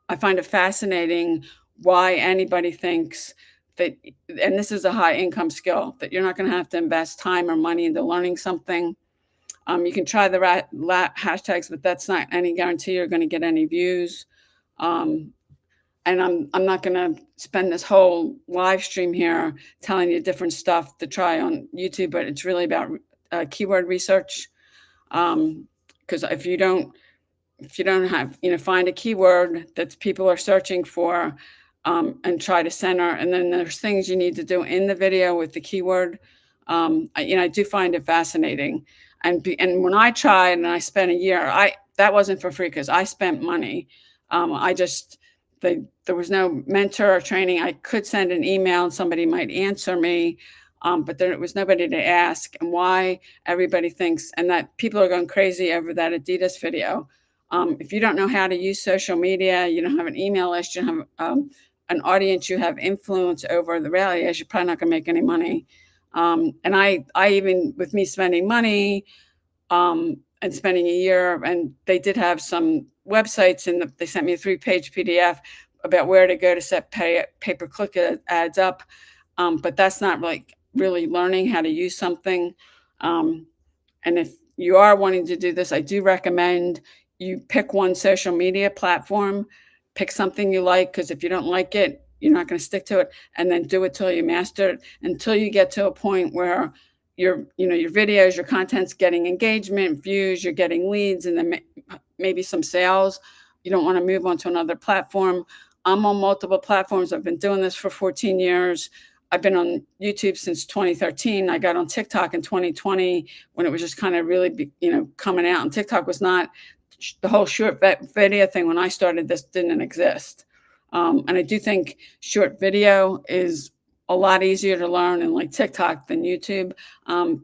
I find it fascinating why anybody thinks that, and this is a high income skill, that you're not going to have to invest time or money into learning something. You can try the hashtags, but that's not any guarantee you're going to get any views. And I'm not going to spend this whole live stream here telling you different stuff to try on YouTube, but it's really about keyword research. Because if you don't have, find a keyword that people are searching for, and try to center. And then there's things you need to do in the video with the keyword. I do find it fascinating. And when I tried and I spent a year, that wasn't for free because I spent money. There was no mentor or training. I could send an email and somebody might answer me, but there was nobody to ask. And why everybody thinks, and that people are going crazy over that Adidas video. If you don't know how to use social media, you don't have an email list, you don't have an audience you have influence over, the reality is you're probably not going to make any money. And I even, with me spending money and spending a year, and they did have some websites, and they sent me a 3-page PDF about where to go to set pay-per-click ads up. But that's not like really learning how to use something. And if you are wanting to do this, I do recommend you pick one social media platform. Pick something you like, because if you don't like it, you're not going to stick to it, and then do it till you master it, until you get to a point where your videos, your content's getting engagement, views, you're getting leads, and then maybe some sales. You don't want to move on to another platform. I'm on multiple platforms. I've been doing this for 14 years. I've been on YouTube since 2013. I got on TikTok in 2020 when it was just kind of really, coming out, and TikTok was not, the whole short video thing when I started this didn't exist. And I do think short video is a lot easier to learn in like TikTok than YouTube.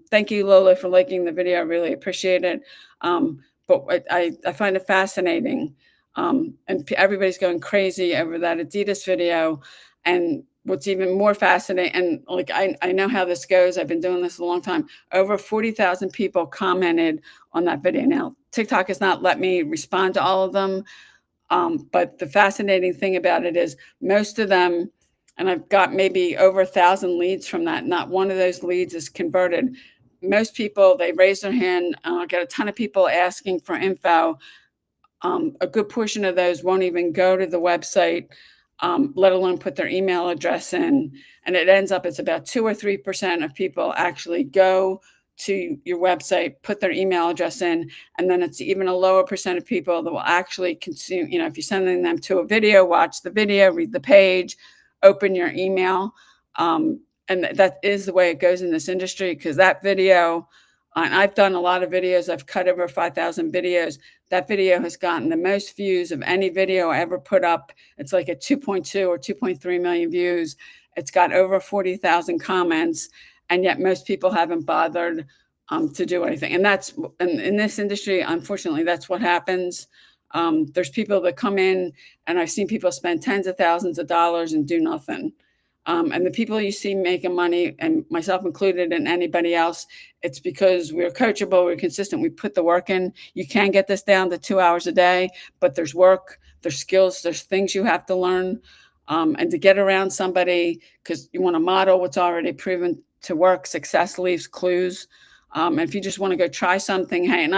Thank you, Lola, for liking the video. I really appreciate it. But I find it fascinating. And everybody's going crazy over that Adidas video. And what's even more fascinating, and like I know how this goes. I've been doing this a long time. Over 40,000 people commented on that video. Now, TikTok has not let me respond to all of them. But the fascinating thing about it is most of them, and I've got maybe over 1,000 leads from that, not one of those leads is converted. Most people, they raise their hand. I get a ton of people asking for info. A good portion of those won't even go to the website, let alone put their email address in. And it ends up, it's about 2 or 3% of people actually go to your website, put their email address in, and then it's even a lower percent of people that will actually consume. If you're sending them to a video, watch the video, read the page, open your email. And that is the way it goes in this industry, because that video, and I've done a lot of videos, I've cut over 5,000 videos. That video has gotten the most views of any video I ever put up. It's like a 2.2 or 2.3 million views. It's got over 40,000 comments, and yet most people haven't bothered to do anything. And that's in this industry, unfortunately, that's what happens. There's people that come in, and I've seen people spend tens of thousands of dollars and do nothing. And the people you see making money, and myself included, and anybody else, it's because we're coachable, we're consistent, we put the work in. You can get this down to 2 hours a day, but there's work, there's skills, there's things you have to learn. And to get around somebody, because you want to model what's already proven to work. Success leaves clues. And if you just want to go try something, hey, and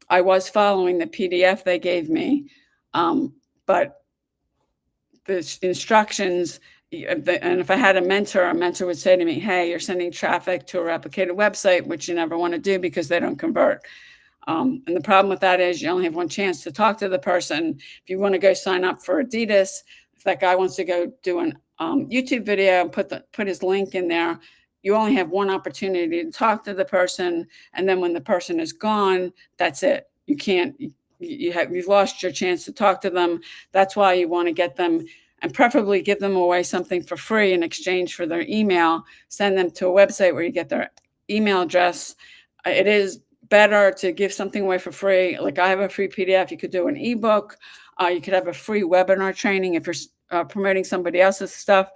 I was following the PDF they gave me, but the instructions, and if I had a mentor would say to me, hey, you're sending traffic to a replicated website, which you never want to do because they don't convert. And the problem with that is you only have one chance to talk to the person. If you want to go sign up for Adidas, if that guy wants to go do an YouTube video and put his link in there, you only have one opportunity to talk to the person. And then when the person is gone, that's it. You can't, you've lost your chance to talk to them. That's why you want to get them, and preferably give them away something for free in exchange for their email. Send them to a website where you get their email address. It is better to give something away for free. Like I have a free PDF. You could do an ebook. You could have a free webinar training. If you're promoting somebody else's stuff,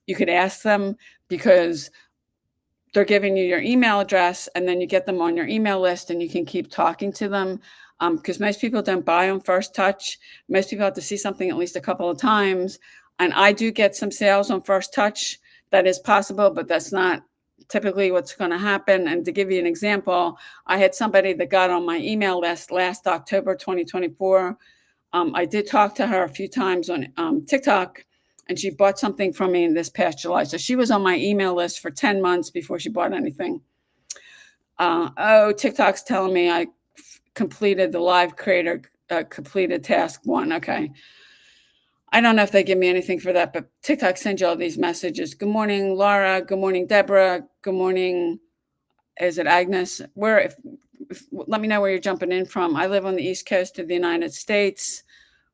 you could ask them, because they're giving you your email address, and then you get them on your email list and you can keep talking to them. Because most people don't buy on first touch. Most people have to see something at least a couple of times. And I do get some sales on first touch. That is possible, but that's not typically what's going to happen. And to give you an example, I had somebody that got on my email list last October 2024. I did talk to her a few times on TikTok, and she bought something from me this past July. So she was on my email list for 10 months before she bought anything. TikTok's telling me I completed the live creator, completed task 1. Okay. I don't know if they give me anything for that, but TikTok sends you all these messages. Good morning, Laura. Good morning, Deborah. Good morning. Is it Agnes? Let me know where you're jumping in from. I live on the East Coast of the United States.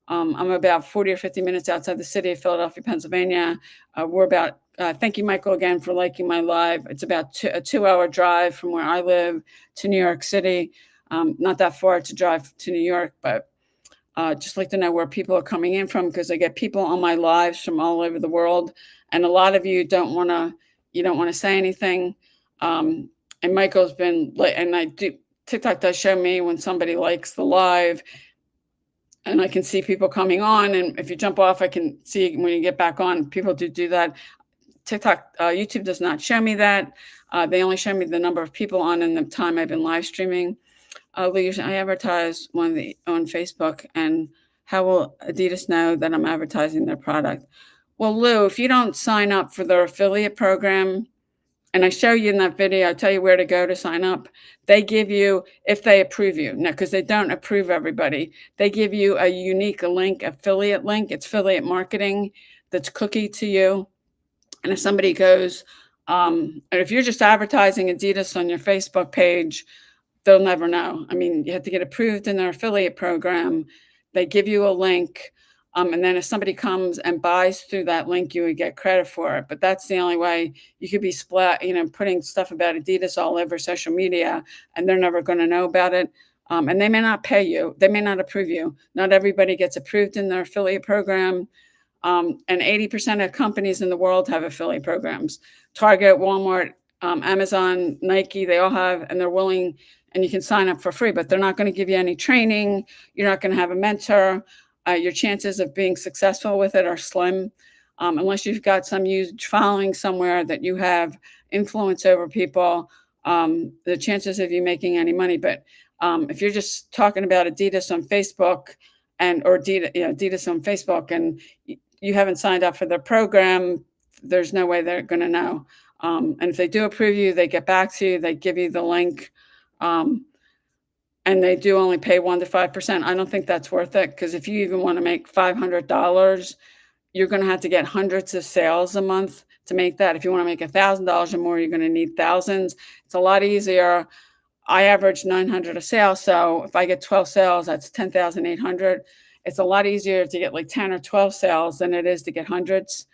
I'm about 40 or 50 minutes outside the city of Philadelphia, Pennsylvania. Thank you, Michael, again for liking my live. It's about a 2-hour drive from where I live to New York City. Not that far to drive to New York, but just like to know where people are coming in from, because I get people on my lives from all over the world, and a lot of you don't want to say anything. And Michael's been, and TikTok does show me when somebody likes the live, and I can see people coming on. And if you jump off, I can see when you get back on. People do that. TikTok, YouTube does not show me that. They only show me the number of people on and the time I've been live streaming. I advertise on Facebook, and how will Adidas know that I'm advertising their product? Well, Lou, if you don't sign up for their affiliate program, and I show you in that video, I tell you where to go to sign up. They give you, if they approve you, now, because they don't approve everybody, they give you a unique link, affiliate link. It's affiliate marketing that's cookie to you. And if somebody goes, and if you're just advertising Adidas on your Facebook page, they'll never know. I mean, you have to get approved in their affiliate program. They give you a link. And then if somebody comes and buys through that link, you would get credit for it. But that's the only way. You could be putting stuff about Adidas all over social media, and they're never going to know about it. And they may not pay you. They may not approve you. Not everybody gets approved in their affiliate program. And 80% of companies in the world have affiliate programs. Target, Walmart, Amazon, Nike, they all have, and they're willing, and you can sign up for free, but they're not going to give you any training. You're not going to have a mentor. Your chances of being successful with it are slim, unless you've got some huge following somewhere that you have influence over people. The chances of you making any money, but if you're just talking about Adidas on Facebook or Adidas on Facebook, and you haven't signed up for their program, there's no way they're going to know. And if they do approve you, they get back to you, they give you the link. Um, and they do only pay 1 to 5%. I don't think that's worth it, because if you even wanna make $500, you're gonna have to get hundreds of sales a month to make that. If you wanna make $1,000 or more, you're gonna need thousands. It's a lot easier. I average 900 a sale, so if I get 12 sales, that's 10,800. It's a lot easier to get like 10 or 12 sales than it is to get hundreds.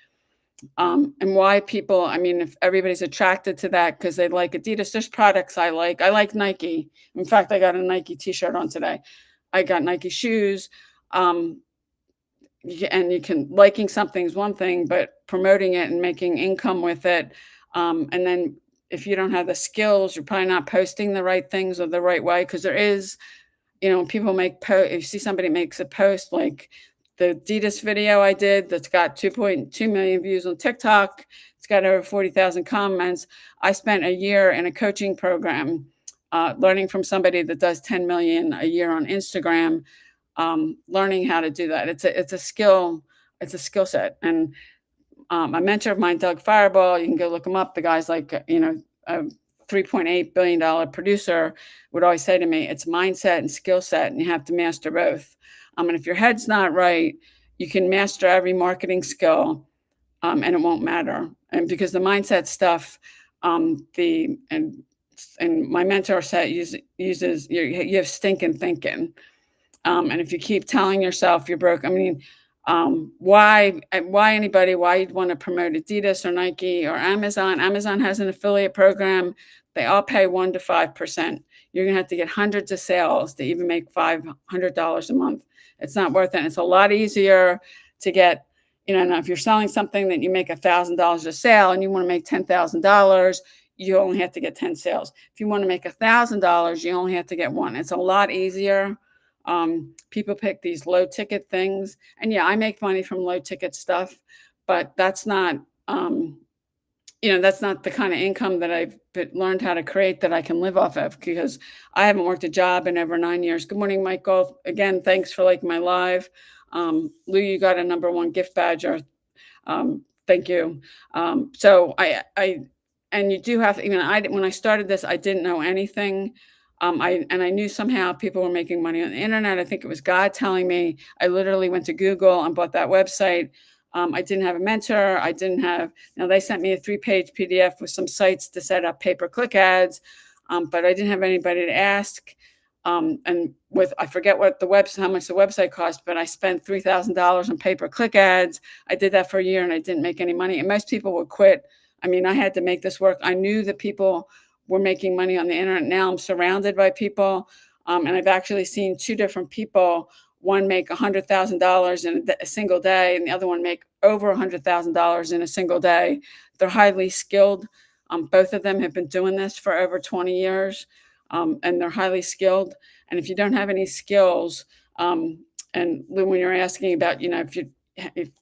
And why people, I mean, if everybody's attracted to that because they like Adidas, there's products I like. I like Nike. In fact, I got a Nike t-shirt on today. I got Nike shoes. Um, and you can, liking something's one thing, but promoting it and making income with it. And then if you don't have the skills, you're probably not posting the right things or the right way, because there is, people make if you see somebody makes a post like the Adidas video I did that's got 2.2 million views on TikTok, it's got over 40,000 comments. I spent a year in a coaching program, learning from somebody that does 10 million a year on Instagram, learning how to do that. It's a skill, it's a skill set. And a mentor of mine, Doug Fireball, you can go look him up. The guy's like, a $3.8 billion producer, would always say to me, it's mindset and skill set, and you have to master both. And if your head's not right, you can master every marketing skill, and it won't matter. And because the mindset stuff, the and my mentor said uses you have stinking thinking. And if you keep telling yourself you're broke, I mean, why anybody, why you'd want to promote Adidas or Nike or Amazon? Amazon has an affiliate program. They all pay 1 to 5%. You're going to have to get hundreds of sales to even make $500 a month. It's not worth it. It's a lot easier to get, now if you're selling something that you make $1,000 a sale and you want to make $10,000, you only have to get 10 sales. If you want to make $1,000, you only have to get one. It's a lot easier. People pick these low ticket things, and yeah, I make money from low ticket stuff, but that's not, that's not the kind of income that I've learned how to create that I can live off of, because I haven't worked a job in over 9 years. Good morning, Michael. Again, thanks for liking my live. Lou, you got a #1 gift badge. Thank you. So and you do have, when I started this, I didn't know anything. I knew somehow people were making money on the internet. I think it was God telling me. I literally went to Google and bought that website. I didn't have a mentor. I didn't have, they sent me a 3-page PDF with some sites to set up pay-per-click ads, but I didn't have anybody to ask. And I forget what how much the website cost, but I spent $3,000 on pay-per-click ads. I did that for a year and I didn't make any money. And most people would quit. I mean, I had to make this work. I knew that people were making money on the internet. Now I'm surrounded by people. And I've actually seen 2 different people, one make $100,000 in a single day, and the other one make over $100,000 in a single day. They're highly skilled. Both of them have been doing this for over 20 years, and they're highly skilled. And if you don't have any skills, and when you're asking about,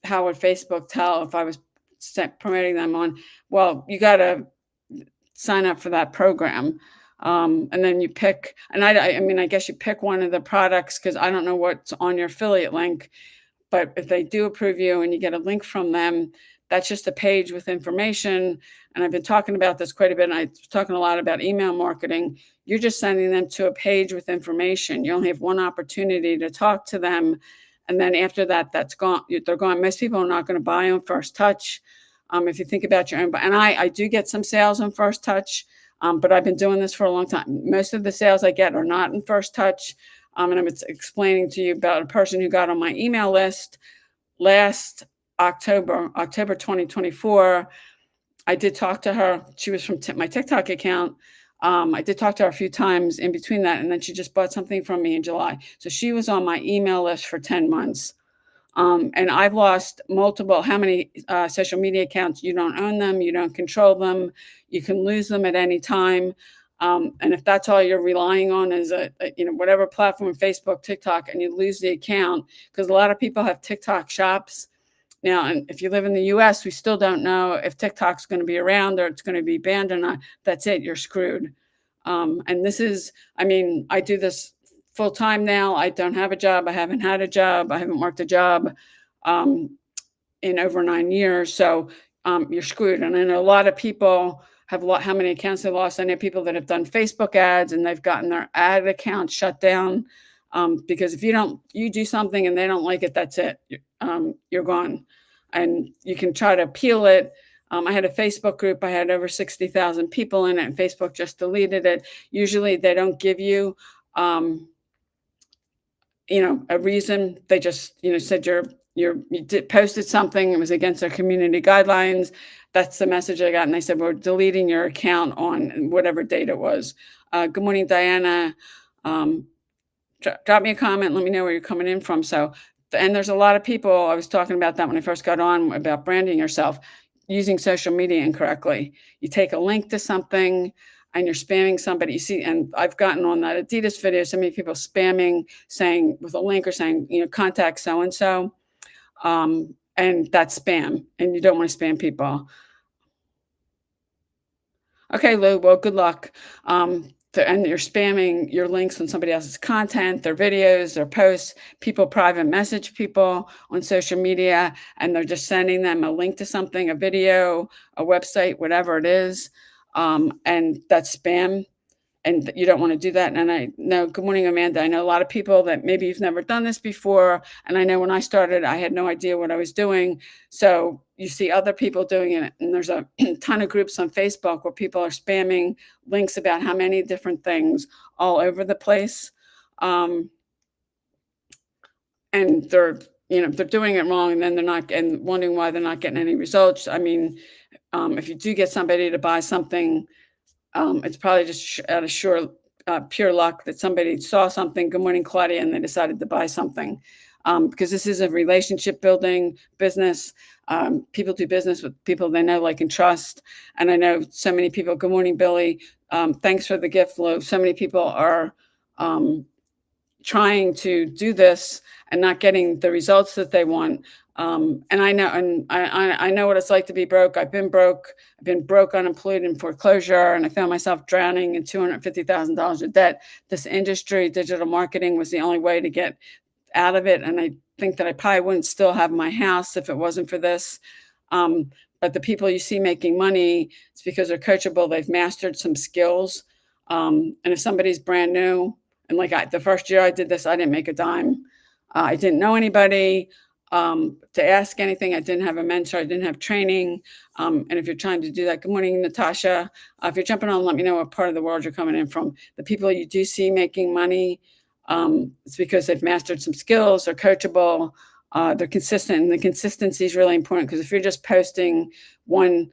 how would Facebook tell if I was promoting them on, well, you got to sign up for that program. And then you pick, and I guess you pick one of the products, because I don't know what's on your affiliate link, but if they do approve you and you get a link from them, that's just a page with information. And I've been talking about this quite a bit, and I'm talking a lot about email marketing. You're just sending them to a page with information. You only have one opportunity to talk to them. And then after that, that's gone. They're gone. Most people are not going to buy on first touch. If you think about your own, and I do get some sales on first touch, but I've been doing this for a long time. Most of the sales I get are not in first touch. And I'm explaining to you about a person who got on my email list last October 2024. I did talk to her. She was from my TikTok account. I did talk to her a few times in between that, and then she just bought something from me in July. So she was on my email list for 10 months. And I've lost how many social media accounts? You don't own them. You don't control them. You can lose them at any time. And if that's all you're relying on is whatever platform, Facebook, TikTok, and you lose the account, because a lot of people have TikTok shops. Now, and if you live in the US, we still don't know if TikTok's going to be around or it's going to be banned or not. That's it. You're screwed. And this is, I do this full time now. I don't have a job. I haven't had a job. I haven't worked a job in over 9 years. So you're screwed. And I know a lot of people have how many accounts they lost. I know people that have done Facebook ads and they've gotten their ad account shut down, because if you do something and they don't like it, that's it. You're gone, and you can try to appeal it. I had a Facebook group. I had over 60,000 people in it, and Facebook just deleted it. Usually, they don't give you, a reason. They just, said posted something. It was against their community guidelines. That's the message I got. And they said, we're deleting your account on whatever date it was. Good morning, Diana. Drop me a comment. Let me know where you're coming in from. So, and there's a lot of people, I was talking about that when I first got on, about branding yourself, using social media incorrectly. You take a link to something and you're spamming somebody. You see, and I've gotten on that Adidas video, so many people spamming, saying with a link or saying, contact so-and-so. And that's spam, and you don't want to spam people. Okay, Lou, well, good luck. And you're spamming your links on somebody else's content, their videos, their posts. People private message people on social media, and they're just sending them a link to something, a video, a website, whatever it is. And that's spam, and you don't want to do that. And I know, good morning, Amanda. I know a lot of people that maybe you've never done this before. And I know when I started, I had no idea what I was doing. So you see other people doing it. And there's a ton of groups on Facebook where people are spamming links about how many different things all over the place. And they're doing it wrong, and then they're not, and wondering why they're not getting any results. I mean, if you do get somebody to buy something, it's probably just out of pure luck that somebody saw something. Good morning, Claudia, and they decided to buy something, because this is a relationship building business. People do business with people they know, like, and trust. And I know so many people. Good morning, Billy. Thanks for the gift, Lou. So many people are trying to do this and not getting the results that they want. And I know what it's like to be broke. I've been broke, unemployed, in foreclosure, and I found myself drowning in $250,000 of debt. This industry, digital marketing, was the only way to get out of it. And I think that I probably wouldn't still have my house if it wasn't for this. But the people you see making money, it's because they're coachable. They've mastered some skills. And if somebody's brand new, and like the first year I did this, I didn't make a dime. I didn't know anybody to ask anything. I didn't have a mentor. I didn't have training. And if you're trying to do that, good morning, Natasha. If you're jumping on, let me know what part of the world you're coming in from. The people you do see making money, it's because they've mastered some skills. They're coachable. They're consistent. And the consistency is really important, because if you're just posting one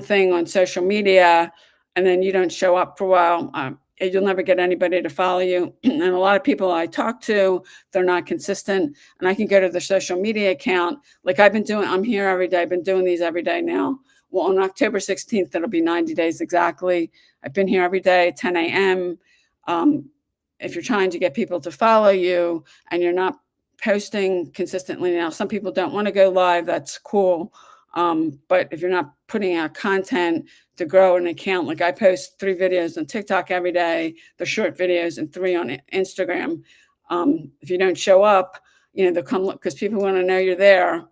thing on social media and then you don't show up for a while, you'll never get anybody to follow you. And a lot of people I talk to, they're not consistent. And I can go to their social media account. Like I'm here every day. I've been doing these every day now. Well, on October 16th, it'll be 90 days exactly. I've been here every day at 10 a.m. If you're trying to get people to follow you and you're not posting consistently, now some people don't want to go live. That's cool. But if you're not putting out content to grow an account, like I post 3 videos on TikTok every day, they're short videos, and 3 on Instagram. If you don't show up, they'll come look, because people want to know you're there.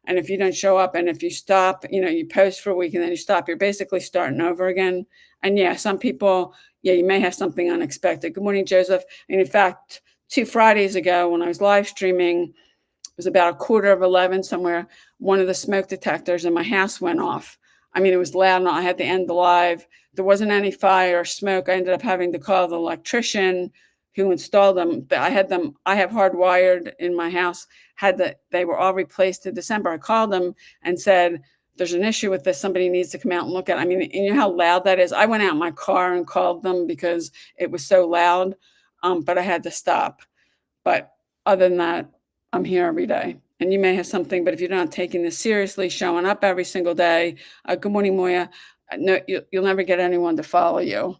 And if you don't show up, and if you stop, you post for a week and then you stop, you're basically starting over again. And yeah, some people, you may have something unexpected. Good morning, Joseph. And in fact, 2 Fridays ago, when I was live streaming, it was about 11:15 somewhere, one of the smoke detectors in my house went off. I mean, it was loud, and I had to end the live. There wasn't any fire or smoke. I ended up having to call the electrician who installed them. I have hardwired in my house, they were all replaced in December. I called them and said, there's an issue with this. Somebody needs to come out and look at it. I mean, you know how loud that is? I went out in my car and called them because it was so loud, but I had to stop. But other than that, I'm here every day. And you may have something, but if you're not taking this seriously, showing up every single day, good morning, Moya, no, you'll never get anyone to follow you.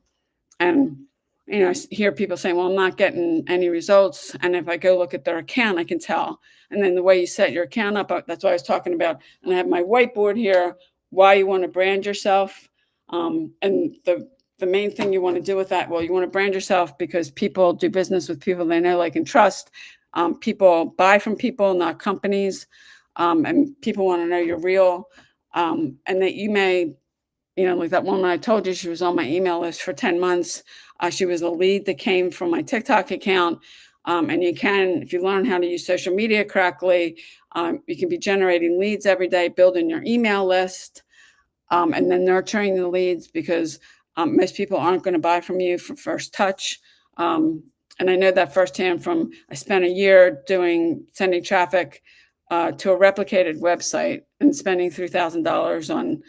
And, I hear people saying, well, I'm not getting any results. And if I go look at their account, I can tell. And then the way you set your account up, that's what I was talking about. And I have my whiteboard here, why you want to brand yourself. And the main thing you want to do with that, well, you want to brand yourself because people do business with people they know, like, and trust. People buy from people, not companies. And people want to know you're real. and that you may, like that woman I told you, she was on my email list for 10 months. She was a lead that came from my TikTok account. And you can, if you learn how to use social media correctly, you can be generating leads every day, building your email list, and then nurturing the leads because most people aren't going to buy from you for first touch. And I know that firsthand from I spent a year sending traffic to a replicated website and spending $3,000 on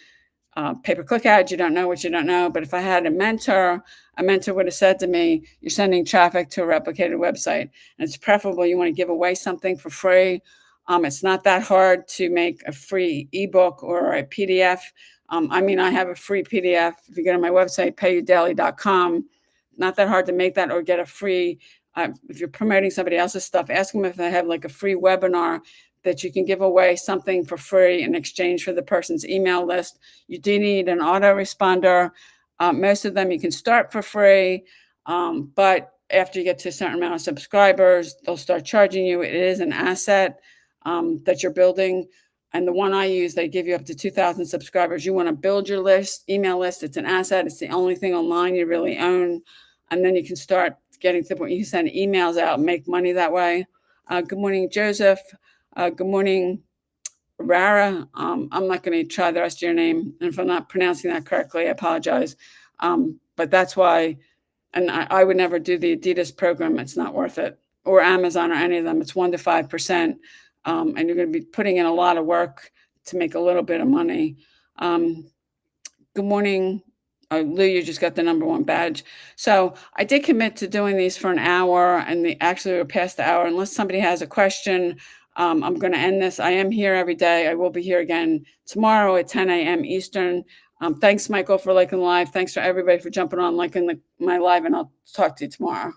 pay-per-click ads. You don't know what you don't know. But if I had a mentor would have said to me, you're sending traffic to a replicated website, and it's preferable you want to give away something for free. It's not that hard to make a free ebook or a PDF. I have a free PDF. If you go to my website, payudaily.com, not that hard to make that or get a free, if you're promoting somebody else's stuff, ask them if they have like a free webinar that you can give away something for free in exchange for the person's email list. You do need an autoresponder. Most of them you can start for free, but after you get to a certain amount of subscribers, they'll start charging you. It is an asset that you're building. And the one I use, they give you up to 2,000 subscribers. You want to build your email list. It's an asset. It's the only thing online you really own. And then you can start getting to the point you can send emails out and make money that way. Good morning, Joseph. Good morning, Rara. I'm not going to try the rest of your name. And if I'm not pronouncing that correctly, I apologize. But that's why, and I would never do the Adidas program. It's not worth it. Or Amazon or any of them. It's 1% to 5%. And you're going to be putting in a lot of work to make a little bit of money. Good morning. Lou, you just got the #1 badge. So I did commit to doing these for an hour, and actually we're past the hour. Unless somebody has a question, I'm going to end this. I am here every day. I will be here again tomorrow at 10 a.m. Eastern. Thanks, Michael, for liking live. Thanks for everybody for jumping on, liking my live, and I'll talk to you tomorrow.